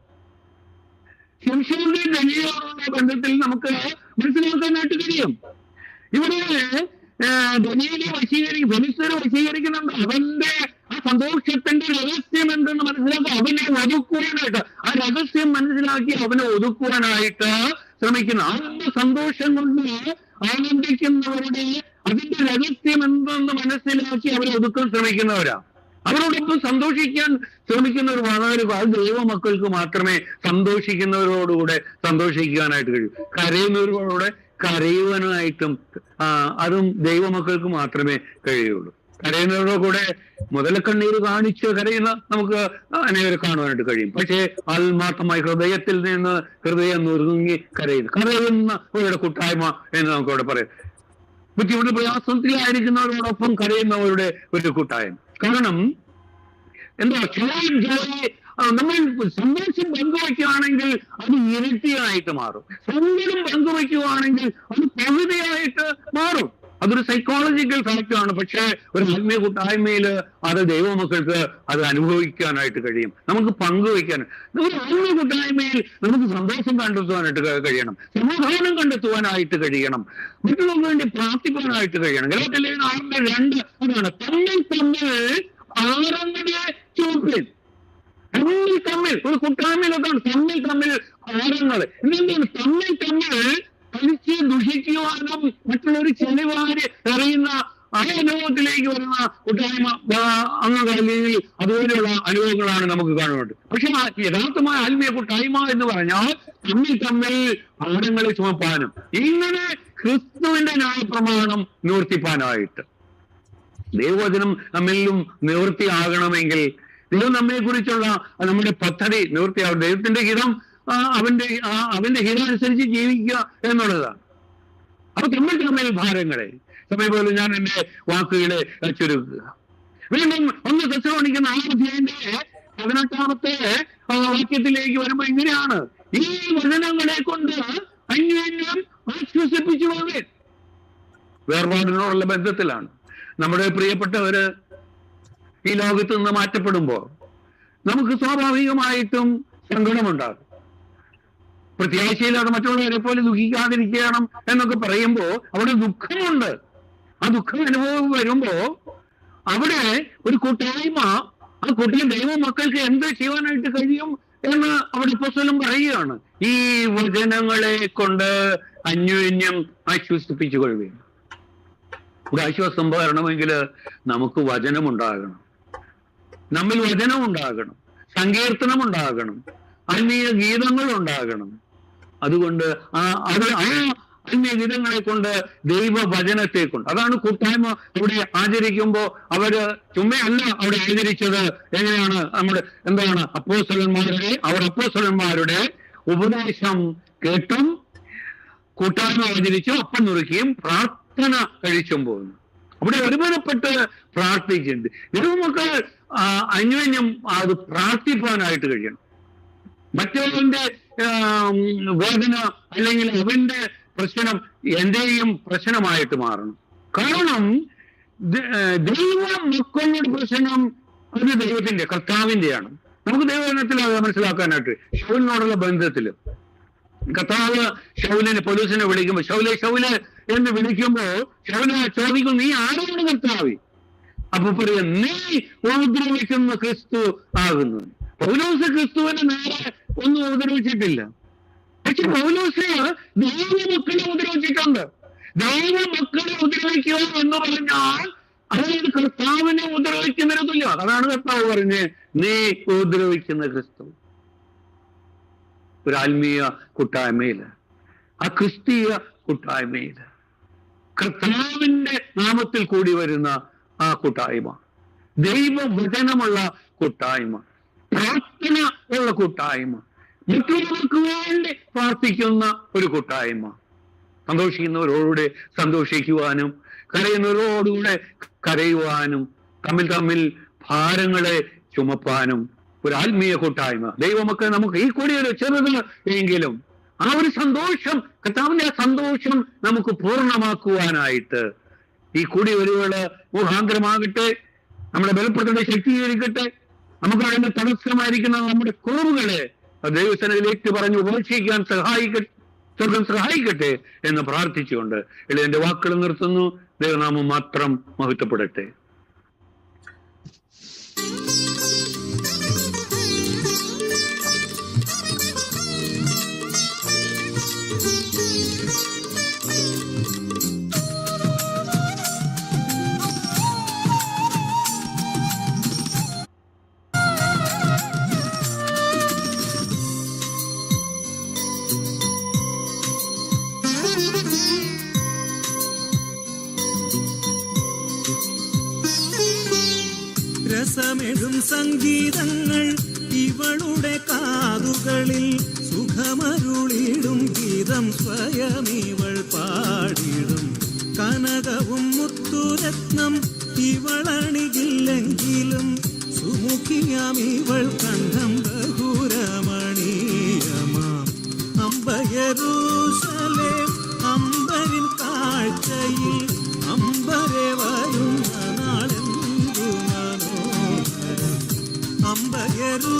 ശിംശോന്റെയും ദനിയേലോടുള്ള ബന്ധത്തിൽ നമുക്ക് മനസ്സിലാക്കാനായിട്ട് കഴിയും. ഇവിടെ ദനിയേലിനെ ഫെലിസ്ത്യരെ വശീകരിക്കുന്നുണ്ട്. അവന്റെ ആ സന്തോഷത്തിന്റെ രഹസ്യം എന്തെന്ന് മനസ്സിലാക്കി അവനെ ഒതുക്കുവാനായിട്ട്, ആ രഹസ്യം മനസ്സിലാക്കി അവനെ ഒതുക്കുവാനായിട്ട് ശ്രമിക്കുന്നു. ആ സന്തോഷം കൊണ്ട് ആനന്ദിക്കുന്നവരുടെ അതിന്റെ രഹസ്യം എന്തെന്ന് മനസ്സിലാക്കി അവരെ ഒതുക്കാൻ ശ്രമിക്കുന്നവരാ. അവരോടൊപ്പം സന്തോഷിക്കാൻ ശ്രമിക്കുന്നവർ വളരെ ദൈവമക്കൾക്ക് മാത്രമേ സന്തോഷിക്കുന്നവരോടുകൂടെ സന്തോഷിക്കാനായിട്ട് കഴിയൂ. കരയുന്നവരോടെ കരയുവാനായിട്ടും അതും ദൈവമക്കൾക്ക് മാത്രമേ കഴിയുള്ളൂ. കരയുന്നവരുടെ കൂടെ മുതലക്കണ്ണീര് കാണിച്ച് കരയുന്ന നമുക്ക് അനേകരെ കാണുവാനായിട്ട് കഴിയും. പക്ഷേ ആത്മാർത്ഥമായി ഹൃദയത്തിൽ നിന്ന് ഹൃദയം നുറുങ്ങി കരയുന്നവരുടെ കൂട്ടായ്മ എന്ന് നമുക്ക് അവിടെ പറയാം. ബുദ്ധിമുട്ട് പ്രയാസത്തിലായിരിക്കുന്നവരോടൊപ്പം കരയുന്നവരുടെ ഒരു കൂട്ടായ്മ. കാരണം എന്താ, നമ്മൾ സന്തോഷം പങ്കുവയ്ക്കുകയാണെങ്കിൽ അത് ഇരട്ടിയായിട്ട് മാറും. സങ്കടം പങ്കുവയ്ക്കുകയാണെങ്കിൽ അത് പകുതിയായിട്ട് മാറും. അതൊരു സൈക്കോളജിക്കൽ ഫാക്റ്റാണ്. പക്ഷേ ഒരു ആത്മീയ കൂട്ടായ്മയിൽ അത് ദൈവമക്കൾക്ക് അത് അനുഭവിക്കാനായിട്ട് കഴിയും. നമുക്ക് പങ്കുവയ്ക്കാൻ ഒരു ആത്മീയ കൂട്ടായ്മയിൽ നമുക്ക് സന്തോഷം കണ്ടെത്തുവാനായിട്ട് കഴിയണം, സമാധാനം കണ്ടെത്തുവാനായിട്ട് കഴിയണം, മറ്റുള്ളവർക്ക് വേണ്ടി പ്രാർത്ഥിക്കാനായിട്ട് കഴിയണം. ഗലാത്യർ 6:2 അതാണ്, തമ്മിൽ ആരങ്ങളുടെ ചുവപ്പിൽ. തമ്മിൽ ഒരു കൂട്ടായ്മയിൽ അതാണ് തമ്മിൽ ആരങ്ങൾ. എന്താണ് തമ്മിൽ പലിച്ച് ദുഷിക്കുവാനും മറ്റുള്ളവർ ചെളിവാരി എറിയുന്ന ആ അനുഭവത്തിലേക്ക് വരുന്ന കൂട്ടായ്മ അംഗങ്ങളിൽ അതുപോലെയുള്ള അനുഭവങ്ങളാണ് നമുക്ക് കാണുന്നത്. പക്ഷെ യഥാർത്ഥമായ ആത്മീയ കൂട്ടായ്മ എന്ന് പറഞ്ഞാൽ തമ്മിൽ പാഠങ്ങളെ ചുമപ്പാനും ഇങ്ങനെ ക്രിസ്തുവിന്റെ ന്യായപ്രമാണം നിവർത്തിപ്പാനായിട്ട്. ദൈവവചനം നമ്മിലും നിവൃത്തിയാകണമെങ്കിൽ ദൈവം നമ്മെ കുറിച്ചുള്ള നമ്മുടെ പദ്ധതി നിവൃത്തിയാകും. ദൈവത്തിന്റെ ഹിതം അവന്റെ ഹിതം അനുസരിച്ച് ജീവിക്കുക എന്നുള്ളതാണ്. അപ്പൊ തമ്മിൽ ഭാരങ്ങളെ സമയം പോലെ ഞാൻ എന്റെ വാക്കുകളെ ചുരുക്കുക. വീണ്ടും 1 തെസ്സലോനിക്കർ 18-ാമത്തെ വാക്യത്തിലേക്ക് വരുമ്പോ ഇങ്ങനെയാണ്, ഈ വചനങ്ങളെ കൊണ്ട് അന്യോന്യം ആശ്വസിപ്പിച്ചു പോകേ. വേർപാടിനോടുള്ള ബന്ധത്തിലാണ്. നമ്മുടെ പ്രിയപ്പെട്ടവര് ഈ ലോകത്ത് നിന്ന് മാറ്റപ്പെടുമ്പോ നമുക്ക് സ്വാഭാവികമായിട്ടും സങ്കടമുണ്ടാകും. പ്രത്യാശയില്ലാതെ മറ്റുള്ളവരെ പോലെ ദുഃഖിക്കാതിരിക്കണം എന്നൊക്കെ പറയുമ്പോ അവിടെ ദുഃഖമുണ്ട്. ആ ദുഃഖം അനുഭവം വരുമ്പോ അവിടെ ഒരു കൂട്ടായ്മ, ആ കൂട്ടിലെ ദൈവ മക്കൾക്ക് എന്ത് ചെയ്യുവാനായിട്ട് കഴിയും എന്ന് അവിടെ അപ്പോസ്തലൻ പറയുകയാണ്. ഈ വചനങ്ങളെ കൊണ്ട് അന്യോന്യം ആശ്വസിപ്പിച്ചു കൊള്ളുകയും. ഇവിടെ ആശ്വാസം വരണമെങ്കിൽ നമുക്ക് വചനമുണ്ടാകണം, നമ്മിൽ വചനമുണ്ടാകണം, സങ്കീർത്തനം ഉണ്ടാകണം, ആത്മീയ ഗീതങ്ങൾ ഉണ്ടാകണം. അതുകൊണ്ട് ആത്മീയ ഗീതങ്ങളെ കൊണ്ട് ദൈവവചനത്തെ കൊണ്ട്, അതാണ് കൂട്ടായ്മ ഇവിടെ ആചരിക്കുമ്പോൾ അവര് ചുമ്മയല്ല അവിടെ ആചരിച്ചത്. എങ്ങനെയാണ് നമ്മുടെ അപ്പോസ്തലന്മാരുടെ ഉപദേശം കേട്ടും കൂട്ടായ്മ ആചരിച്ചും അപ്പം നുറുക്കിയും പ്രാർത്ഥന കഴിച്ചും പോകുന്നു. അവിടെ ഒരുമനപ്പെട്ട് പ്രാർത്ഥിക്കുന്നുണ്ട്. ദൈവമക്കൾ അന്യോന്യം അത് പ്രാർത്ഥിപ്പാനായിട്ട് കഴിയണം. മറ്റവന്റെ വേദന അല്ലെങ്കിൽ അവന്റെ പ്രശ്നം എന്റെയും പ്രശ്നമായിട്ട് മാറണം. കാരണം ദൈവ മക്കളുടെ പ്രശ്നം അത് ദൈവത്തിന്റെ, കർത്താവിന്റെയാണ്. നമുക്ക് ദൈവജനത്തിൽ അത് മനസ്സിലാക്കാനായിട്ട് ശൗലിനോടുള്ള ബന്ധത്തില് കർത്താവ് ശൗലിനെ, പൗലോസിനെ വിളിക്കുമ്പോ ശൗലെ ശൗലെ എന്ന് വിളിക്കുമ്പോ ശൗല ചോദിക്കും, നീ ആരാണ് കർത്താവ്? അപ്പൊ പറയാ, നീ ഉപദ്രവിക്കുന്ന ക്രിസ്തു ആകുന്നു. പൗലോസ് ക്രിസ്തുവിനെ നേരെ ഒന്നും ഉപദ്രവിച്ചിട്ടില്ല. പക്ഷെ പൗലോസ് ദൈവമക്കളെ ഉപദ്രവിച്ചിട്ടുണ്ട്. ദൈവമക്കളെ ഉപദ്രവിക്കുക എന്ന് പറഞ്ഞാൽ അതായത് കർത്താവിനെ ഉപദ്രവിക്കുന്നതിന് തുല്യം. അതാണ് കർത്താവ് പറഞ്ഞ്, നീ ഉപദ്രവിക്കുന്ന ക്രിസ്തു. ഒരു ആത്മീയ കൂട്ടായ്മയില്, ആ ക്രിസ്തീയ കൂട്ടായ്മയില് കർത്താവിന്റെ നാമത്തിൽ കൂടി വരുന്ന ആ കൂട്ടായ്മ, ദൈവവചനമുള്ള കൂട്ടായ്മ, പ്രാർത്ഥന ഉള്ള കൂട്ടായ്മ, മറ്റുള്ളവർക്ക് വേണ്ടി പ്രാർത്ഥിക്കുന്ന ഒരു കൂട്ടായ്മ, സന്തോഷിക്കുന്നവരോടുകൂടെ സന്തോഷിക്കുവാനും കരയുന്നവരോടുകൂടെ കരയുവാനും തമ്മിൽ തമ്മിൽ ഭാരങ്ങളെ ചുമപ്പാനും ഒരു ആത്മീയ കൂട്ടായ്മ. ദൈവമൊക്കെ നമുക്ക് ഈ കൂടിയൊരു ചെറുത് എങ്കിലും ആ ഒരു സന്തോഷം, കർത്താവിന്റെ ആ സന്തോഷം നമുക്ക് പൂർണ്ണമാക്കുവാനായിട്ട് ഈ കൂടിയൊരുകള് മുഖാന്തരമാകട്ടെ, നമ്മുടെ ബലപ്പെടുത്തേണ്ട ശക്തീകരിക്കട്ടെ. നമുക്ക് അതിന്റെ തടസ്സമായിരിക്കുന്ന നമ്മുടെ കുറവുകളെ ദൈവസനത്തിലേക്ക് പറഞ്ഞ് ഉപേക്ഷിക്കാൻ സഹായിക്കട്ടെ എന്ന് പ്രാർത്ഥിച്ചുകൊണ്ട് എന്റെ വാക്കുകൾ നിർത്തുന്നു. ദൈവനാമം മാത്രം മഹത്വപ്പെടട്ടെ. രസമെഴും സംഗീതങ്ങൾ ഇവളുടെ കാതുകളിൽ, സുഖമരുളിടും ഗീതം സ്വയം ഇവൾ പാടിടും. കനകവും മുത്തുരത്നം ഇവളണികില്ലെങ്കിലും, സുമുഖിയാം ഇവൾ കണ്ഠം ബഹുരമണീയമാം. അമ്പയരൂശലേം അമ്പരിൻ കാഴ്ചയിൽ, അമ്പരെ വരുന്ന നാളെന്തു മനോഹരം. അമ്പയരൂ